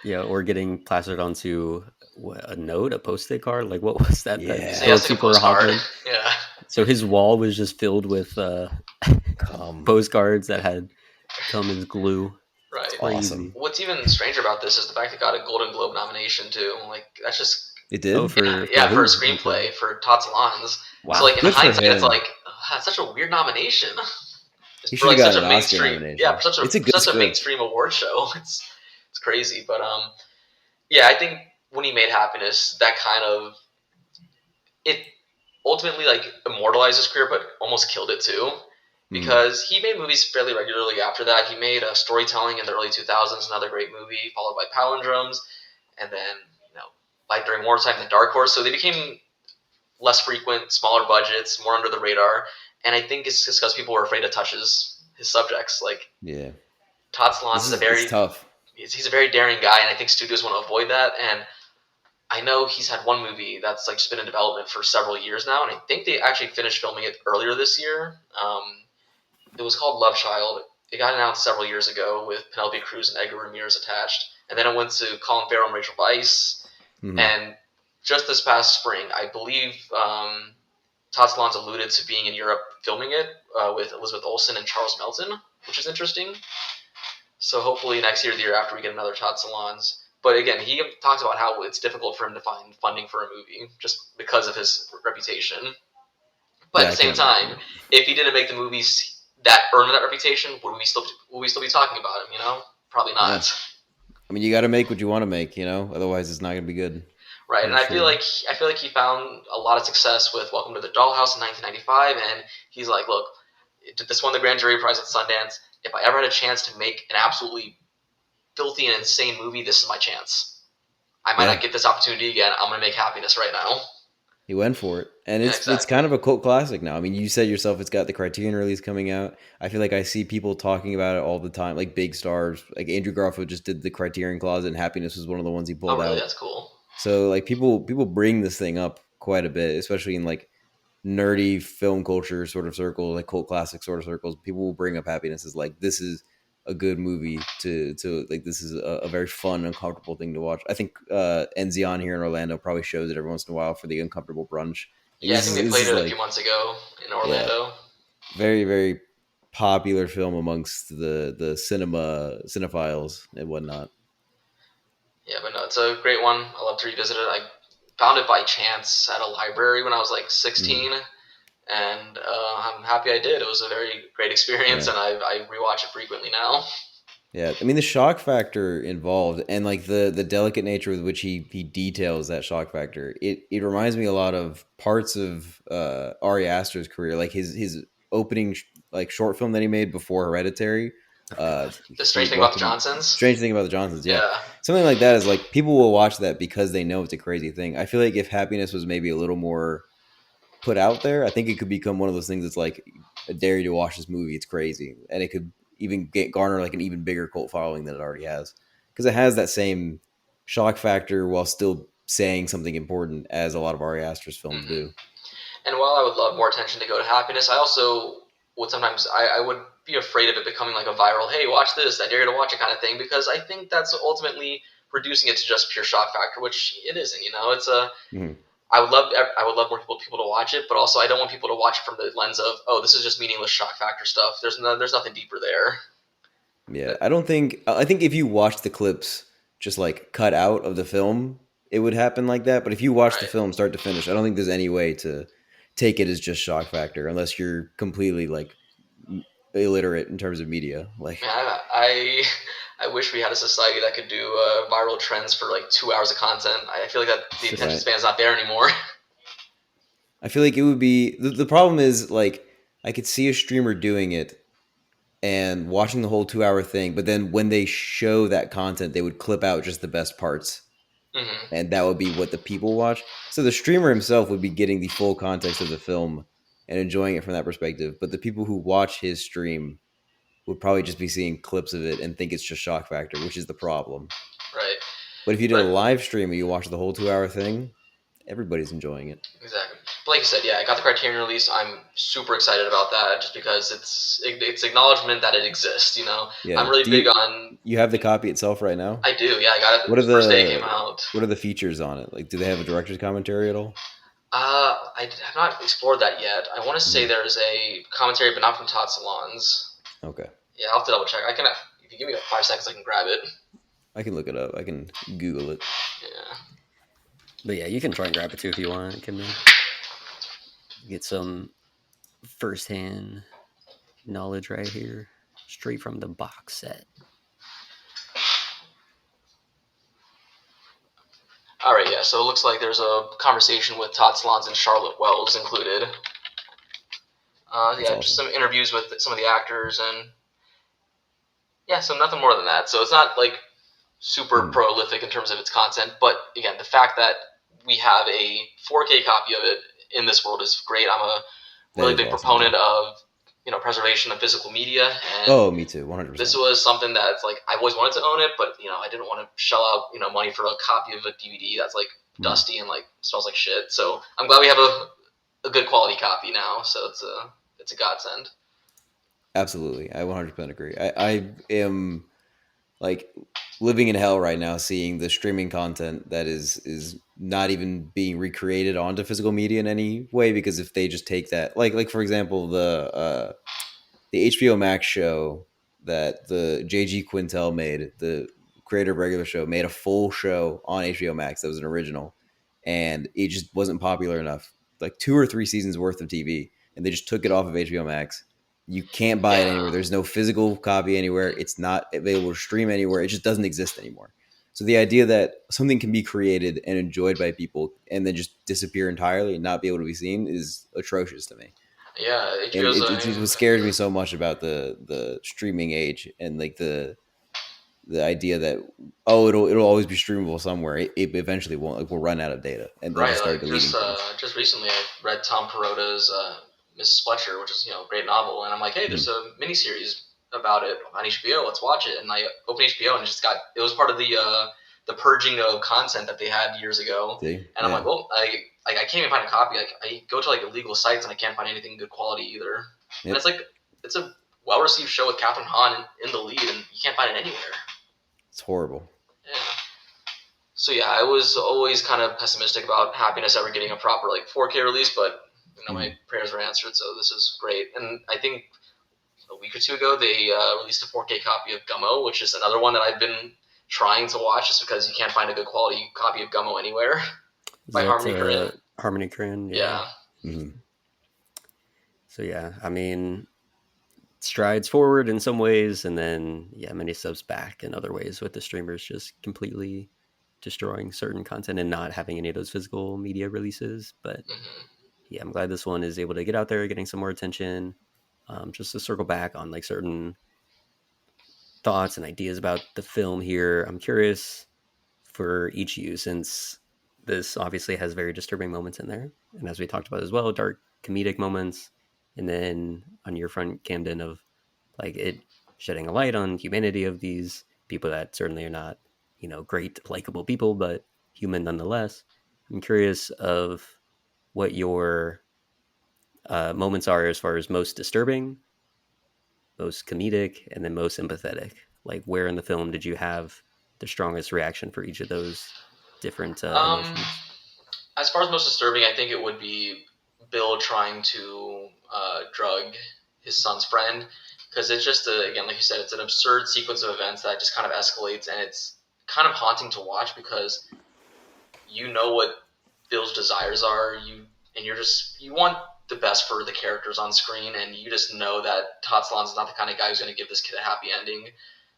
Yeah, or getting plastered onto a note, a post-it card. Like what was that? That Yeah. So yeah, it's like a Philip Seymour postcard. Hoffman. Yeah. So his wall was just filled with Cum. postcards that had cum as glue. Right. Crazy. Awesome. What's even stranger about this is the fact it got a Golden Globe nomination too. Like that's just It did. Oh, for for a who? screenplay for Todd Solondz. Wow. So like in Good for hindsight, it's him. like that's such a weird nomination. He Just for should have like got such an a Oscar mainstream, nomination. yeah, for It's a good such a script. mainstream award show. It's crazy, but yeah, I think when he made Happiness, that kind of it ultimately like immortalized his career, but almost killed it too. Because he made movies fairly regularly after that. He made Storytelling in the early 2000s, another great movie, followed by Palindromes, and then Light During Wartime, The Dark Horse. So they became less frequent, smaller budgets, more under the radar. And I think it's just because people were afraid to touch his subjects. Like Yeah. Todd Solondz is It's tough. he's a very daring guy, and I think studios want to avoid that. And I know he's had one movie that's like just been in development for several years now, and I think they actually finished filming it earlier this year. It was called Love Child. It got announced several years ago with Penelope Cruz and Edgar Ramirez attached, and then it went to Colin Farrell and Rachel Weisz. Mhm. And just this past spring, I believe Todd Solondz alluded to being in Europe filming it with Elizabeth Olsen and Charles Melton, which is interesting. So hopefully next year, the year after, we get another Todd Solondz. But again, he talks about how it's difficult for him to find funding for a movie just because of his reputation. But Yeah, at the I same can't time, imagine. if he didn't make the movies that earned that reputation, would we still be talking about him? Probably Yeah. not. I mean, you got to make what you want to make, otherwise it's not going to be good. Right, and For I feel sure. like he found a lot of success with Welcome to the Dollhouse in 1995, and he's like, look, this won the Grand Jury Prize at Sundance. If I ever had a chance to make an absolutely filthy and insane movie, this is my chance. I might Yeah. not get this opportunity again. I'm going to make Happiness right now. He went for it, and Yeah, it's exactly. kind of a cult classic now. I mean, you said yourself it's got the Criterion release coming out. I feel like I see people talking about it all the time, like big stars, like Andrew Garfield just did the Criterion Closet, and Happiness was one of the ones he Oh, pulled really? out. That's cool. So like people bring this thing up quite a bit, especially in like nerdy film culture sort of circles, like cult classic sort of circles. People will bring up Happiness as like this is a good movie to like this is a very fun, uncomfortable thing to watch. I think Enzion here in Orlando probably shows it every once in a while for the uncomfortable brunch. Like, Yeah, I think they this played is it a few like months ago in yeah, Orlando. very very popular film amongst the cinephiles and whatnot. Yeah, but no, it's a great one. I love to revisit it. I found it by chance at a library when I was like 16, and I'm happy I did. It was a very great experience, Yeah. and I rewatch it frequently now. Yeah, I mean the shock factor involved and like the delicate nature with which he details that shock factor. It reminds me a lot of parts of Ari Aster's career, like his opening like short film that he made before Hereditary. The Strange Thing About the Johnsons. Strange Thing About the Johnsons, yeah. Yeah. something like that is like people will watch that because they know it's a crazy thing. I feel like if Happiness was maybe a little more put out there, I think it could become one of those things that's like, I dare you to watch this movie. It's crazy, and it could even garner like an even bigger cult following than it already has, because it has that same shock factor while still saying something important as a lot of Ari Aster's films Mm-hmm. do. And while I would love more attention to go to Happiness, I also would sometimes I would be afraid of it becoming like a viral, hey, watch this, I dare you to watch it kind of thing, because I think that's ultimately reducing it to just pure shock factor, which it isn't. It's a Mhm. I would love more people to watch it, but also I don't want people to watch it from the lens of, oh, this is just meaningless shock factor stuff. There's nothing deeper there. Yeah, I don't think. I think if you watch the clips just like cut out of the film, it would happen like that. But if you watch the Right. film start to finish, I don't think there's any way to take it as just shock factor unless you're completely like illiterate in terms of media. Like, Man, I wish we had a society that could do viral trends for like 2 hours of content. I feel like that the attention right? span's not there anymore. I feel like it would be the problem is like I could see a streamer doing it and watching the whole 2 hour thing, but then when they show that content, they would clip out just the best parts, Hmm. and that would be what the people watch. So the streamer himself would be getting the full context of the film and enjoying it from that perspective. But the people who watch his stream would probably just be seeing clips of it and think it's just shock factor, which is the problem. Right. But if you did a But live stream and you watch the whole 2 hour thing, everybody's enjoying it. exactly. But like you said, yeah, I got the Criterion release. I'm super excited about that, just because it's acknowledgement that it exists. Yeah. I'm really Do big on. you have the copy itself right now? I do. Yeah, I got it What are the first day it came the out. what are the features on it? Like, do they have a director's commentary at all? I have not explored that yet. I want to say Mhm. there's a commentary, but not from Todd Solondz. Okay, Yeah, I'll have to double check. I can. If you give me 5 seconds, I can grab it. I can look it up. I can Google it. Yeah. But yeah, you can try and grab it too if you want. Can get some firsthand knowledge right here, straight from the box set. All right. Yeah. So it looks like there's a conversation with Todd Solondz and Charlotte Wells included. That's Yeah, just awesome. some interviews with some of the actors, and yeah, so nothing more than that. So it's not like super Mhm. prolific in terms of its content, but again, the fact that we have a 4K copy of it in this world is great. I'm a That really is big awesome. Yeah. proponent of preservation of physical media, and Oh, me too. this 100%. was something that's like I've always wanted to own it, but I didn't want to shell out money for a copy of a DVD that's like Mhm. dusty and like smells like shit. So I'm glad we have a good quality copy now. So it's a godsend. Absolutely, I 100% agree. I am like living in hell right now, seeing the streaming content that is not even being recreated onto physical media in any way. Because if they just take that, like for example, the HBO Max show that the JG Quintel made, the creator of Regular Show, made a full show on HBO Max that was an original, and it just wasn't popular enough. Like 2 or 3 seasons worth of TV, and they just took it off of HBO Max. You can't buy it anywhere. Yeah. There's no physical copy anywhere. It's not available to stream anywhere. It just doesn't exist anymore. So the idea that something can be created and enjoyed by people and then just disappear entirely and not be able to be seen is atrocious to me. Yeah, And HBO's. I it's mean, what scares me so much about the streaming age and like the idea that, oh, it'll always be streamable somewhere. It eventually won't. Like, we'll run out of data and they'll right. just start Like deleting things. just recently, I read Tom Perotta's Mrs. Fletcher, which is a great novel, and I'm like, hey, there's Mhm. a miniseries about it on HBO. Let's watch it. And I opened HBO, and it was part of the purging of content that they had years ago. See, And I'm like, yeah, well, I can't even find a copy. Like I go to like illegal sites, and I can't find anything good quality either. And yep, it's a well received show with Catherine Hahn in the lead, and you can't find it anywhere. it's horrible. Yeah. So yeah, I was always kind of pessimistic about Happiness ever getting a proper like 4K release, but my Mhm. prayers were answered, so this is great. And I think a week or two ago they released a 4K copy of Gummo, which is another one that I've been trying to watch just because you can't find a good quality copy of Gummo anywhere Is by that Harmony Korine. Harmony Korine? Yeah. Yeah, Mhm. So yeah, I mean, strides forward in some ways, and then yeah, many steps back in other ways with the streamers just completely destroying certain content and not having any of those physical media releases. But hmm yeah, I'm glad this one is able to get out there, getting some more attention. Just to circle back on like certain thoughts and ideas about the film here, I'm curious. for each of you, since this obviously has very disturbing moments in there, and as we talked about as well, dark comedic moments, and then on your front, Camden, of like it shedding a light on humanity of these people that certainly are not, great likable people, but human nonetheless. I'm curious of what your moments are as far as most disturbing, most comedic, and then most empathetic. Like, where in the film did you have the strongest reaction for each of those different Um, emotions? as far as most disturbing, I think it would be Bill trying to drug his son's friend, because it's just again, like you said, it's an absurd sequence of events that just kind of escalates, and it's kind of haunting to watch because you know what Bill's desires are, you want the best for the characters on screen, and you just know that Todd Solondz is not the kind of guy who's going to give this kid a happy ending.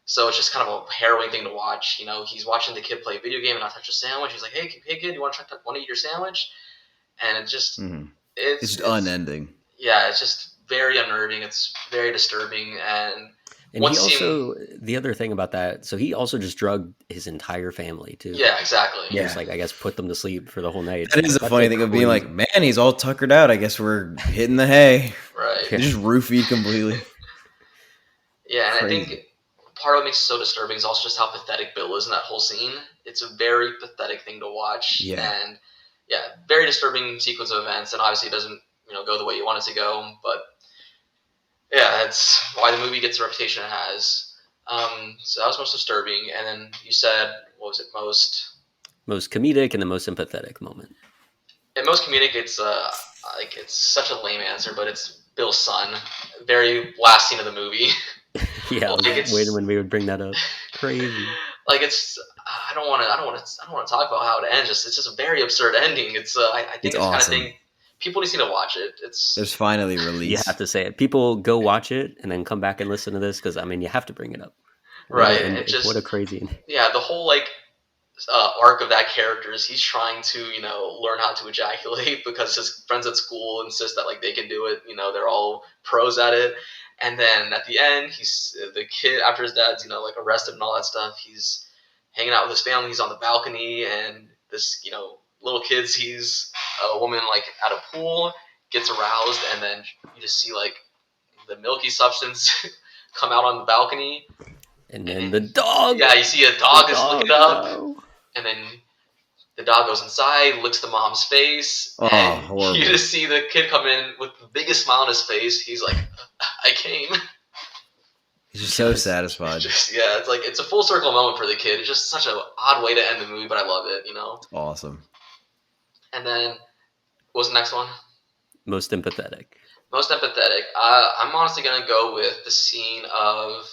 So it's just kind of a harrowing thing to watch. He's watching the kid play a video game and not touch a sandwich. He's like, "Hey kid, you want to eat your sandwich?" And it just It's just unending. Yeah, it's just very unnerving. It's very disturbing, and he also, the other thing about that, so he also just drugged his entire family too. Yeah, exactly. He just, like, I guess, put them to sleep for the whole night. That is a funny thing of being like, man, he's all tuckered out. I guess we're hitting the hay. Right. They just roofied completely. Yeah, and crazy. I think part of what makes it so disturbing is also just how pathetic Bill is in that whole scene. It's a very pathetic thing to watch. Yeah. And very disturbing sequence of events, and obviously it doesn't go the way you want it to go, but yeah, that's why the movie gets the reputation it has. So that was most disturbing, and then you said, what was it, most comedic and the most empathetic moment? And most comedic, it's such a lame answer, but it's Bill's son. Very last scene of the movie. Yeah, I was waiting when we would bring that up. Crazy. Like, it's I don't want to talk about how it ends. It's just a very absurd ending. It's I think it's awesome. Kind of thing. People need to watch it. There's finally release. You have to say it. People go watch it and then come back and listen to this, because you have to bring it up. Right. And what a crazy. Yeah, the whole arc of that character is he's trying to learn how to ejaculate because his friends at school insist that they can do it. They're all pros at it. And then at the end, he's the kid, after his dad's arrested and all that stuff. He's hanging out with his family. He's on the balcony, and this little kid sees a woman at a pool, gets aroused, and then you just see the milky substance come out on the balcony. And then the dog. Yeah, you see a dog is looking up, and then the dog goes inside, licks the mom's face, and horrible. You just see the kid come in with the biggest smile on his face. He's like, "I came." He's just so satisfied. It's a full circle moment for the kid. It's just such an odd way to end the movie, but I love it. It's awesome. And then, what was the next one? Most empathetic. Most empathetic. I'm honestly going to go with the scene of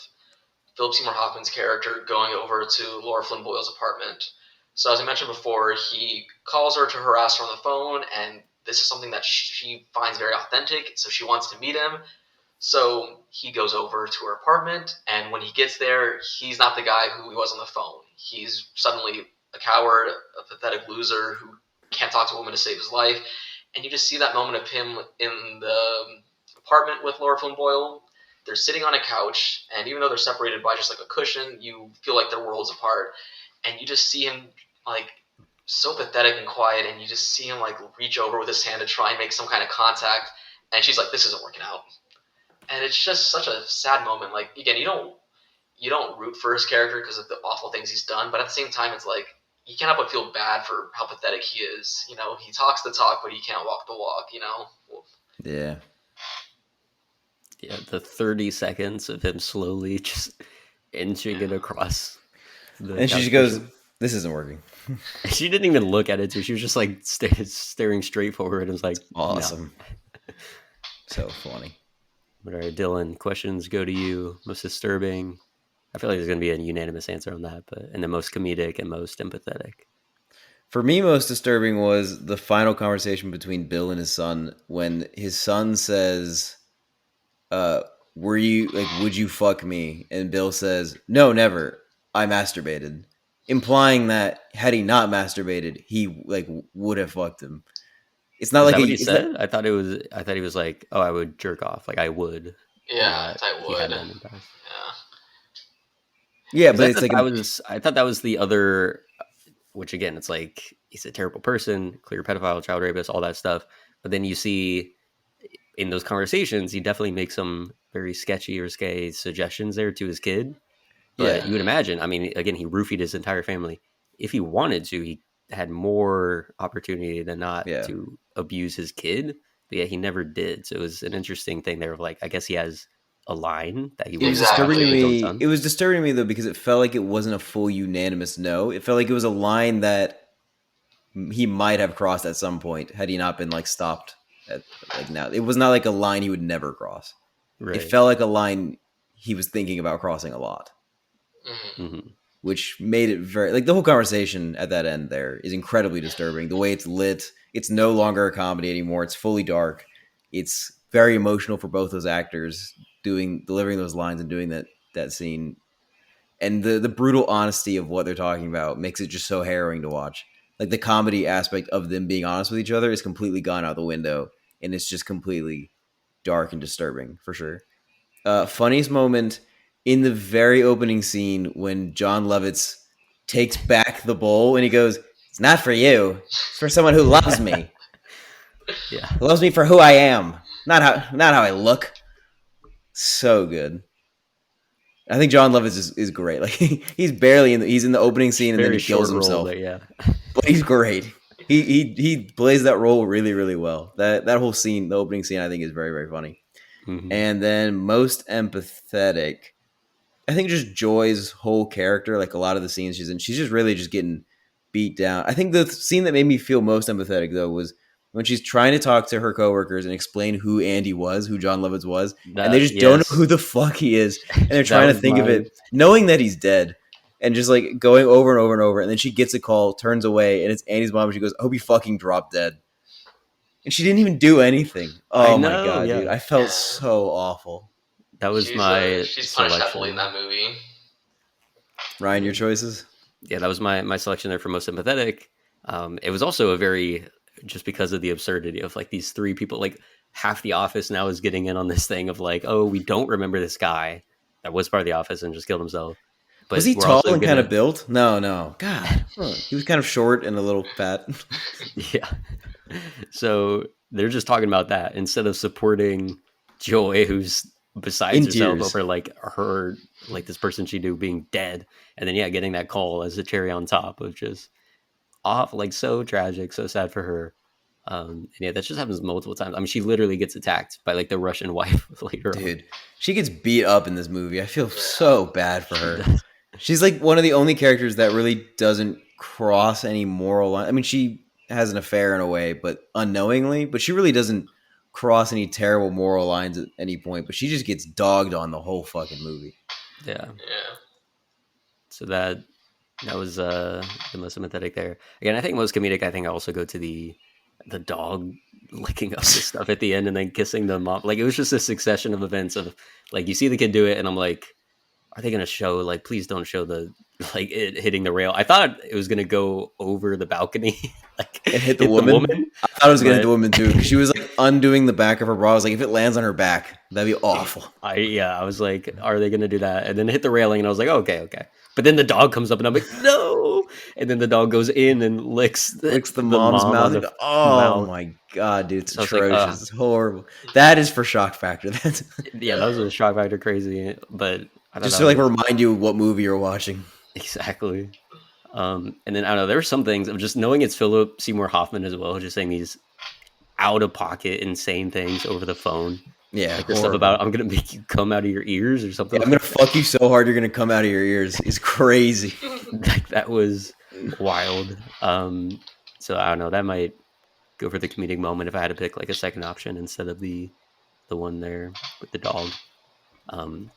Philip Seymour Hoffman's character going over to Laura Flynn Boyle's apartment. So as I mentioned before, he calls her to harass her on the phone, and this is something that she finds very authentic, so she wants to meet him. So he goes over to her apartment, and when he gets there, he's not the guy who he was on the phone. He's suddenly a coward, a pathetic loser who can't talk to a woman to save his life. And you just see that moment of him in the apartment with Laura Flynn Boyle. They're sitting on a couch, and even though they're separated by just a cushion, you feel like their worlds apart. And you just see him so pathetic and quiet, and you just see him reach over with his hand to try and make some kind of contact. And she's like, "This isn't working out." And it's just such a sad moment. Again, you don't root for his character because of the awful things he's done, but at the same time, it's you can't help but feel bad for how pathetic he is. He talks the talk, but he can't walk the walk. Yeah. Yeah, the 30 seconds of him slowly just inching it across. And she goes, "This isn't working." She didn't even look at it, too. She was just staring straight forward. It was awesome. No. So funny. All right, Dylan, questions go to you. Most disturbing. I feel like there's going to be a unanimous answer on that, and the most comedic and most empathetic. For me, most disturbing was the final conversation between Bill and his son when his son says, would you fuck me? And Bill says, "No, never. I masturbated." Implying that had he not masturbated, he would have fucked him. It's not what he said. I thought he was like, "Oh, I would jerk off." I would. Yeah, I would. Yeah, but I thought that was the other which again, it's like he's a terrible person, clear pedophile, child rapist, all that stuff. But then you see in those conversations, he definitely makes some very sketchy or risque suggestions there to his kid. But Yeah. you would imagine, I mean, again, he roofied his entire family. If he wanted to, he had more opportunity than not Yeah. to abuse his kid. But yeah, he never did. So it was an interesting thing there of like, I guess he has a line that he It was wouldn't cross disturbing to with his own me. son. It was disturbing to me though because it felt like it wasn't a full unanimous no. It felt like it was a line that he might have crossed at some point had he not been like stopped at like now. It was not like a line he would never cross. Right. It felt like a line he was thinking about crossing a lot, Mm-hmm. which made it very like the whole conversation at that end there is incredibly disturbing. The way it's lit, it's no longer a comedy anymore. It's fully dark. It's very emotional for both those actors delivering those lines and doing that scene. And the brutal honesty of what they're talking about makes it just so harrowing to watch. Like the comedy aspect of them being honest with each other is completely gone out the window, and it's just completely dark and disturbing for sure. Funniest moment in the very opening scene when John Lovitz takes back the bowl and he goes, "It's not for you. It's for someone who loves me. Yeah. Who loves me for who I am, not how I look." So good. I think John Lovitz is great. Like he's barely he's in the opening scene and then he kills himself. Role, yeah. But he's great. He plays that role really, really well. That whole scene, the opening scene, I think is very, very funny. Mm-hmm. And then most empathetic, I think just Joy's whole character, like a lot of the scenes she's in, she's just really just getting beat down. I think the scene that made me feel most empathetic though was when she's trying to talk to her coworkers and explain who Andy was, who John Lovitz was, and they just don't know who the fuck he is, and they're trying to think of it, knowing that he's dead, and just like going over and over and over. And then she gets a call, turns away, and it's Andy's mom. And she goes, "I hope he fucking dropped dead." And she didn't even do anything. Oh my god, dude! I felt so awful. That was she's punished selection. heavily in that movie. Ryan, your choices? Yeah, that was my selection there for most empathetic. It was also a very, just because of the absurdity of like these three people, like half the office now is getting in on this thing of like, oh, we don't remember this guy that was part of the office and just killed himself. But was he tall and kind of built? No. God, he was kind of short and a little fat. Yeah. So they're just talking about that instead of supporting Joy, who's besides herself over like her, like this person she knew being dead, and then getting that call as a cherry on top of just off, like so tragic, so sad for her. And that just happens multiple times. I mean, she literally gets attacked by like the Russian wife later. Dude, she gets beat up in this movie. I feel so bad for her. She's like one of the only characters that really doesn't cross any moral line. I mean, she has an affair in a way, but unknowingly, but she really doesn't cross any terrible moral lines at any point, but she just gets dogged on the whole fucking movie. Yeah. So that was the most sympathetic there. Again, I think most comedic, I think I also go to the dog licking up the stuff at the end and then kissing the mom. Like it was just a succession of events of like you see the kid do it and I'm like, are they gonna show like please don't show the like it hitting the rail? I thought it was gonna go over the balcony like and hit the woman. I thought it was gonna hit the woman too because she was like undoing the back of her bra. I was like, if it lands on her back, that'd be awful. I was like, are they gonna do that? And then it hit the railing and I was like, okay. But then the dog comes up and I'm like, no. And then the dog goes in and licks the mom's mouth. Oh my god, dude, it's atrocious. It's horrible. That is for shock factor. That's that was a shock factor crazy. But just to like remind you what movie you're watching. Exactly. And then I don't know, there were some things of just knowing it's Philip Seymour Hoffman as well, just saying these out of pocket insane things over the phone. Yeah, like the stuff about I'm gonna make you come out of your ears or something. Yeah, I'm gonna fuck you so hard you're gonna come out of your ears. It's crazy. Like that was wild. So I don't know. That might go for the comedic moment if I had to pick like a second option instead of the one there with the dog. And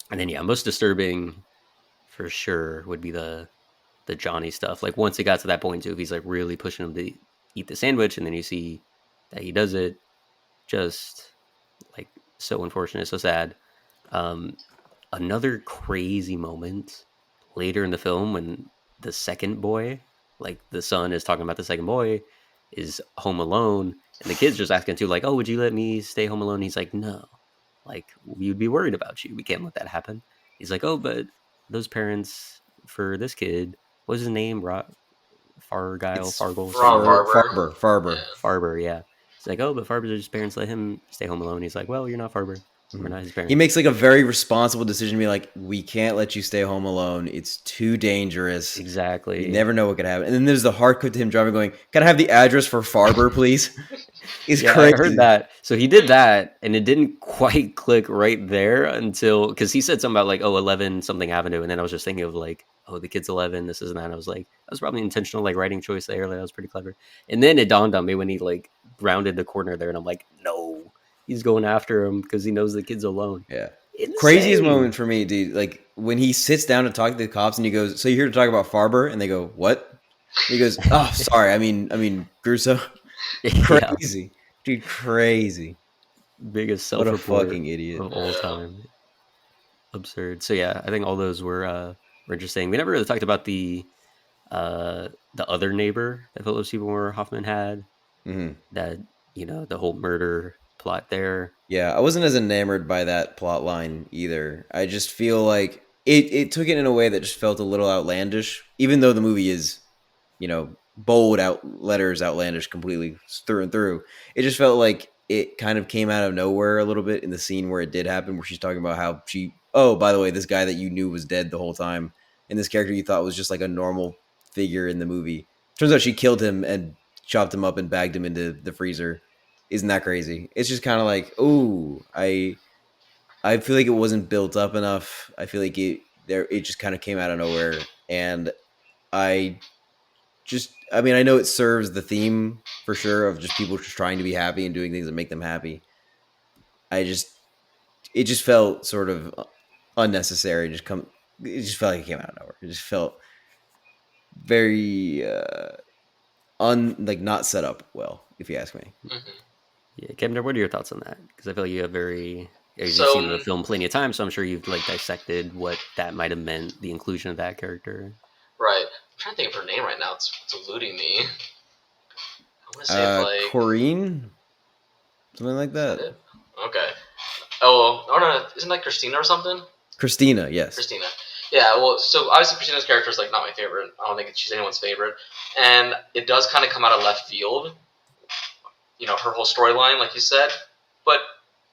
then most disturbing for sure would be the Johnny stuff. Like once it got to that point too, if he's like really pushing him to eat the sandwich, and then you see that he does it, just like so unfortunate, so sad. Another crazy moment later in the film when the second boy, like the son is talking about the second boy, is home alone, and the kid's just asking too, like, oh, would you let me stay home alone? He's like, no, like we would be worried about you. We can't let that happen. He's like, oh, but those parents for this kid, what's his name? Fargyle, It's Fargle, Ron something like that. Farber. Farber. Yeah. Farber, yeah. He's like, oh, but Farber's parents let him stay home alone. He's like, well, you're not Farber. We're not his He parents. makes like a very responsible decision to be like, we can't let you stay home alone. It's too dangerous. You Exactly. never know what could happen. And then there's the hard cut to him driving, going, "Can I have the address for Farber, please?" It's Yeah, I heard crazy. that. So he did that, and it didn't quite click right there until because he said something about like, oh, 11 something avenue, and then I was just thinking of like, oh, the kid's 11, this is that. And I was like, that was probably intentional, like writing choice there. Like, that was pretty clever. And then it dawned on me when he like rounded the corner there, and I'm like, no, he's going after him because he knows the kid's alone. Yeah. Craziest Insane. moment for me, dude. Like when he sits down to talk to the cops and he goes, "So you're here to talk about Farber?" And they go, "What?" And he goes, "Oh, sorry. I mean, Grusso." Yeah, Crazy, dude. Crazy. biggest What a self-report fucking idiot. of all Yeah. time. Absurd. So yeah, I think all those were interesting. We never really talked about the other neighbor that Philip Seymour Hoffman had. hmm That the whole murder plot there. Yeah, I wasn't as enamored by that plot line either. I just feel like it took it in a way that just felt a little outlandish, even though the movie is, bold out letters outlandish completely through and through. It just felt like it kind of came out of nowhere a little bit in the scene where it did happen, where she's talking about how oh, by the way, this guy that you knew was dead the whole time, and this character you thought was just like a normal figure in the movie. Turns out she killed him and chopped him up and bagged him into the freezer. Isn't that crazy? It's just kind of like, oh, I feel like it wasn't built up enough. I feel like it just kind of came out of nowhere, and I I mean, I know it serves the theme for sure of just people just trying to be happy and doing things that make them happy. I just it just felt sort of unnecessary. It just felt like it came out of nowhere. It just felt very like not set up well, if you ask me. Hmm. Yeah, Kevin, what are your thoughts on that? Because I feel like you have you've So seen the film plenty of times, so I'm sure you've like dissected what that might have meant, the inclusion of that character. right, I'm trying to think of her name right now. It's eluding me. I want to say it's like, Corrine, something like is that that. it? Okay. Oh no, isn't that Christina or something? Christina, yes. Christina. Yeah, well, so obviously Christina's character is like not my favorite. I don't think she's anyone's favorite, and it does kind of come out of left field. Her whole storyline, like you said, but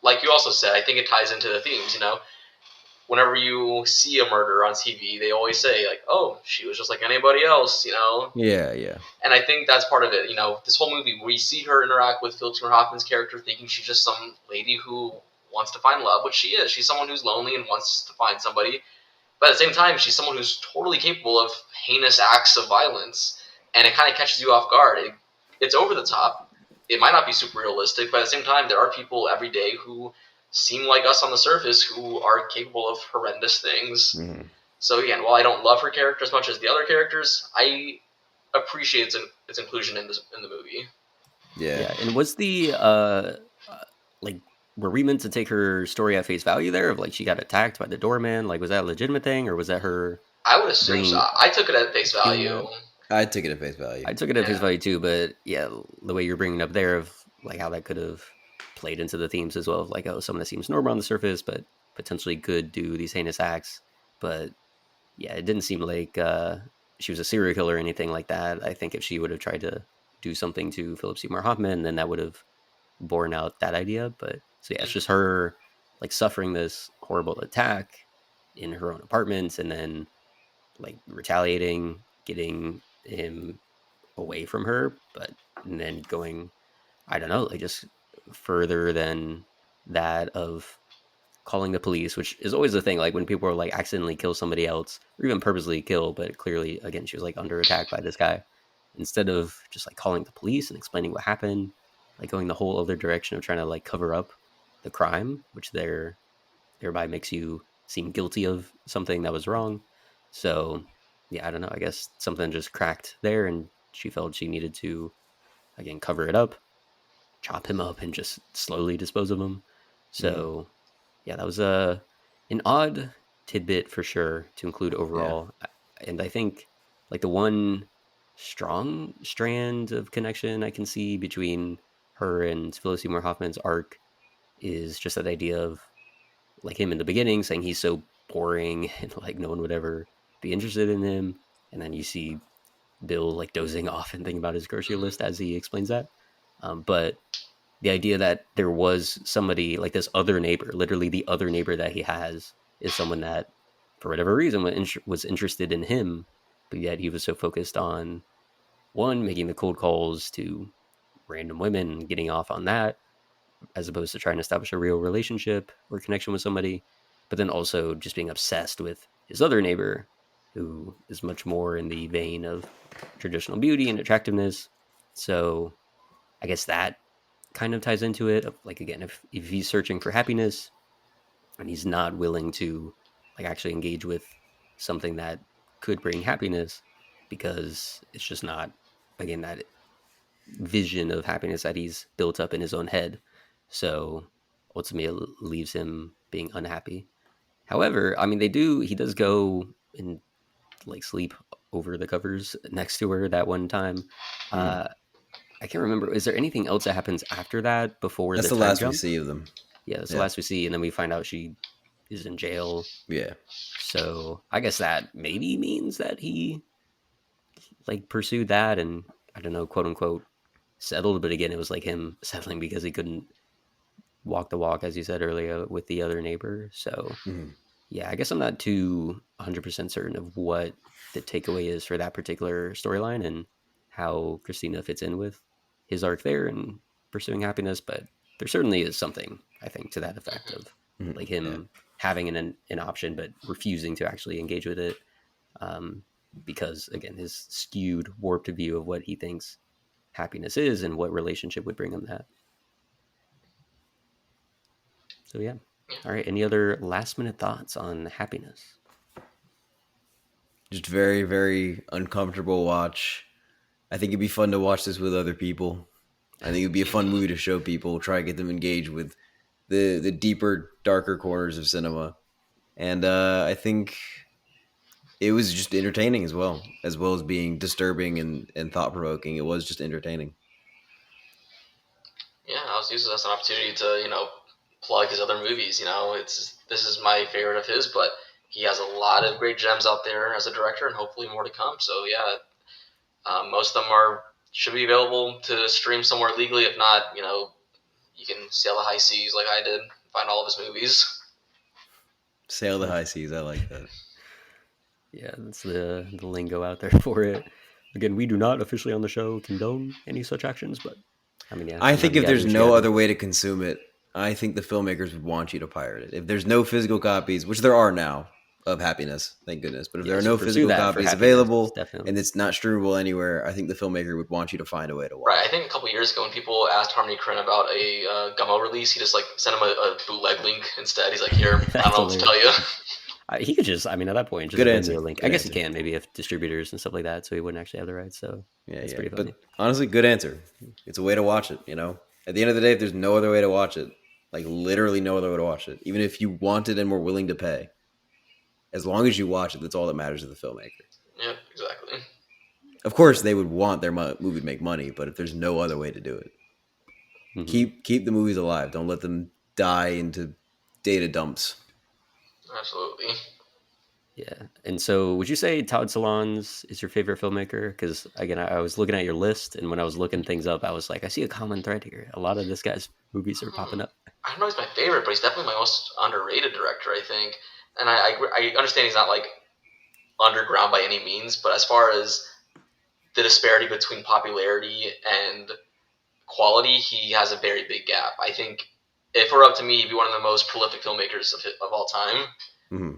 like you also said, I think it ties into the themes. Whenever you see a murder on TV, they always say like, "Oh, she was just like anybody else," Yeah, yeah. And I think that's part of it. This whole movie, we see her interact with Philip Seymour Hoffman's character, thinking she's just some lady who wants to find love, which she is. She's someone who's lonely and wants to find somebody. But at the same time, she's someone who's totally capable of heinous acts of violence, and it kind of catches you off guard. It's over the top. It might not be super realistic, but at the same time, there are people every day who seem like us on the surface who are capable of horrendous things. Mm-hmm. So again, while I don't love her character as much as the other characters, I appreciate its inclusion in the movie. Yeah. And was the like were we meant to take her story at face value there of like she got attacked by the doorman? Like was that a legitimate thing or was that her I would assume so. bringing I took it at face feeling value. I took it at face value. I took it at face Yeah. value too, but yeah, the way you're bringing up there of like how that could have played into the themes as well of like, oh, someone that seems normal on the surface, but potentially could do these heinous acts. But yeah, it didn't seem like she was a serial killer or anything like that. I think if she would have tried to do something to Philip Seymour Hoffman, then that would have borne out that idea. But so yeah, it's just her like suffering this horrible attack in her own apartment and then like retaliating, getting him away from her, but and then going, I don't know, like just further than that of calling the police, which is always the thing. Like when people are like accidentally kill somebody else or even purposely kill, but clearly, again, she was like under attack by this guy. Instead of just like calling the police and explaining what happened, like going the whole other direction of trying to like cover up the crime, which thereby makes you seem guilty of something that was wrong. So yeah, I don't know. I guess something just cracked there, and she felt she needed to again cover it up, chop him up, and just slowly dispose of him. So yeah, that was an odd tidbit for sure to include overall. And I think like the one strong strand of connection I can see between her and Philip Seymour Hoffman's arc is just that idea of like him in the beginning saying he's so boring and like no one would ever be interested in him. And then you see Bill like dozing off and thinking about his grocery list as he explains that. But the idea that there was somebody like this other neighbor, literally the other neighbor that he has, is someone that, for whatever reason, was interested in him, but yet he was so focused on one, making the cold calls to random women, getting off on that, as opposed to trying to establish a real relationship or connection with somebody, but then also just being obsessed with his other neighbor, who is much more in the vein of traditional beauty and attractiveness. So I guess that kind of ties into it. Like, again, if he's searching for happiness and he's not willing to like actually engage with something that could bring happiness, because it's just not, again, that vision of happiness that he's built up in his own head. So ultimately it leaves him being unhappy. However, I mean, he does go and like sleep over the covers next to her that one time. I can't remember. Is there anything else that happens after that before That's the the time last we jump? see of them. Yeah, that's the last we see, and then we find out she is in jail. Yeah. So I guess that maybe means that he like pursued that and, I don't know, quote unquote settled, but again, it was like him settling because he couldn't walk the walk, as you said earlier, with the other neighbor. So yeah, I guess I'm not too 100% certain of what the takeaway is for that particular storyline and how Christina fits in with his arc there and pursuing happiness, but there certainly is something, I think, to that effect of like him having an option but refusing to actually engage with it, because again, his skewed, warped view of what he thinks happiness is and what relationship would bring him that. So yeah. All right. Any other last minute thoughts on happiness? Just very, very uncomfortable watch. I think it'd be fun to watch this with other people. I think it'd be a fun movie to show people, try to get them engaged with the deeper, darker corners of cinema. And I think it was just entertaining as well as being disturbing and thought provoking. It was just entertaining. Yeah, I was using this as an opportunity to, plug his other movies. This is my favorite of his, but he has a lot of great gems out there as a director, and hopefully more to come. So yeah, most of them should be available to stream somewhere legally. If not, you can sail the high seas like I did, find all of his movies. Sail the high seas. I like that. Yeah, that's the lingo out there for it. Again, we do not officially on the show condone any such actions, but I mean, yeah. I think if there's no other other way to consume it, I think the filmmakers would want you to pirate it. If there's no physical copies, which there are now of Happiness, thank goodness, but if there are no physical copies available and it's not streamable anywhere, I think the filmmaker would want you to find a way to watch. Right. I think a couple years ago when people asked Harmony Korine about a Gummo release, he just like sent him a bootleg link instead. He's like, "Here, I don't know what to tell you." He could just, I mean, at that point, just good answer. A link. Good I guess answer. he can, maybe if distributors and stuff like that, so he wouldn't actually have the rights. So yeah, it's pretty funny. But honestly, good answer. It's a way to watch it. At the end of the day, if there's no other way to watch it, like literally no other way to watch it, even if you wanted and were willing to pay, as long as you watch it, that's all that matters to the filmmaker. Yeah, exactly. Of course, they would want their movie to make money, but if there's no other way to do it, keep the movies alive. Don't let them die into data dumps. Absolutely. Yeah. And so would you say Todd Solondz is your favorite filmmaker? Because, again, I was looking at your list, and when I was looking things up, I was like, I see a common thread here. A lot of this guy's movies are popping up. I don't know if he's my favorite, but he's definitely my most underrated director, I think. And I understand he's not, like, underground by any means, but as far as the disparity between popularity and quality, he has a very big gap. I think if it were up to me, he'd be one of the most prolific filmmakers of all time. Mm-hmm.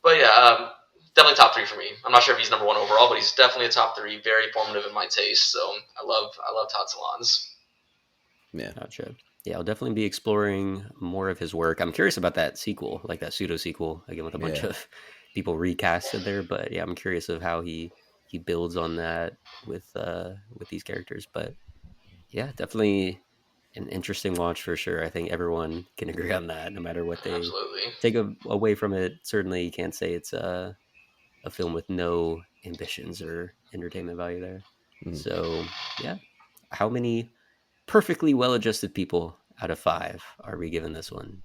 But yeah, definitely top three for me. I'm not sure if he's number one overall, but he's definitely a top three. Very formative in my taste. So I love Todd Solondz. Yeah, gotcha. Yeah, I'll definitely be exploring more of his work. I'm curious about that sequel, like that pseudo sequel, again with a bunch of people recasted there. But yeah, I'm curious of how he builds on that with these characters. But yeah, definitely an interesting watch for sure. I think everyone can agree on that, no matter what they take away from it. Certainly, you can't say it's a film with no ambitions or entertainment value there. So yeah, how many perfectly well-adjusted people out of 5 are we giving this one?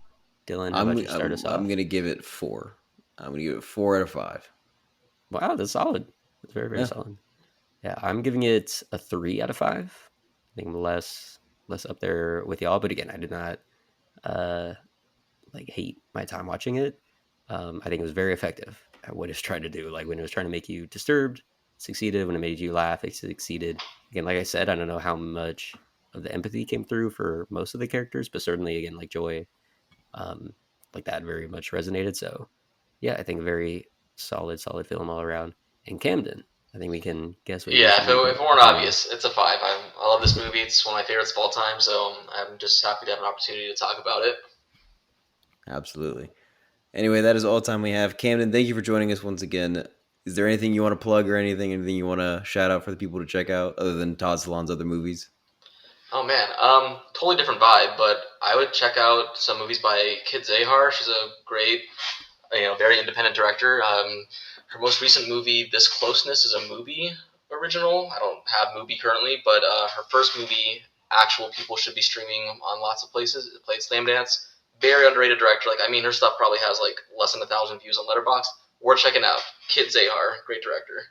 Dylan, how about you start us off? I'm going to give it 4. I'm going to give it 4 out of 5. Wow, that's solid. That's very, very solid. Yeah, I'm giving it a 3 out of 5. I think I'm less up there with y'all, but again, I did not uh, like hate my time watching it. I think it was very effective at what it's trying to do. Like when it was trying to make you disturbed, it succeeded. When it made you laugh, it succeeded. Again, like I said, I don't know how much of the empathy came through for most of the characters, but certainly again, like Joy, um, like that very much resonated. So yeah, I think a very solid film all around. And Camden, I think we can guess what yours Yeah, would be. if it weren't obvious, it's a 5. I love this movie. It's one of my favorites of all time, so I'm just happy to have an opportunity to talk about it. Absolutely. Anyway, that is all the time we have. Camden, thank you for joining us once again. Is there anything you want to plug or anything you want to shout out for the people to check out other than Todd Solondz' other movies? Oh man, totally different vibe, but I would check out some movies by Kid Zahar. She's a great, very independent director. Her most recent movie, This Closeness, is a movie original. I don't have movie currently, but her first movie, Actual People, should be streaming on lots of places. It played Slamdance. Very underrated director. Her stuff probably has less than 1,000 views on Letterboxd. Worth checking out. Kid Zahar, great director.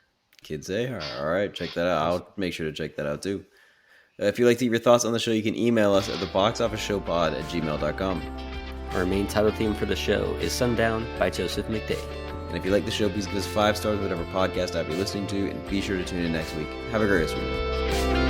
Kid Zahar. All right, check that out. I'll make sure to check that out too. If you'd like to give your thoughts on the show, you can email us at theboxofficeshowpod@gmail.com. Our main title theme for the show is Sundown by Joseph McDade. And if you like the show, please give us 5 stars, whatever podcast app you're listening to, and be sure to tune in next week. Have a great rest of your week.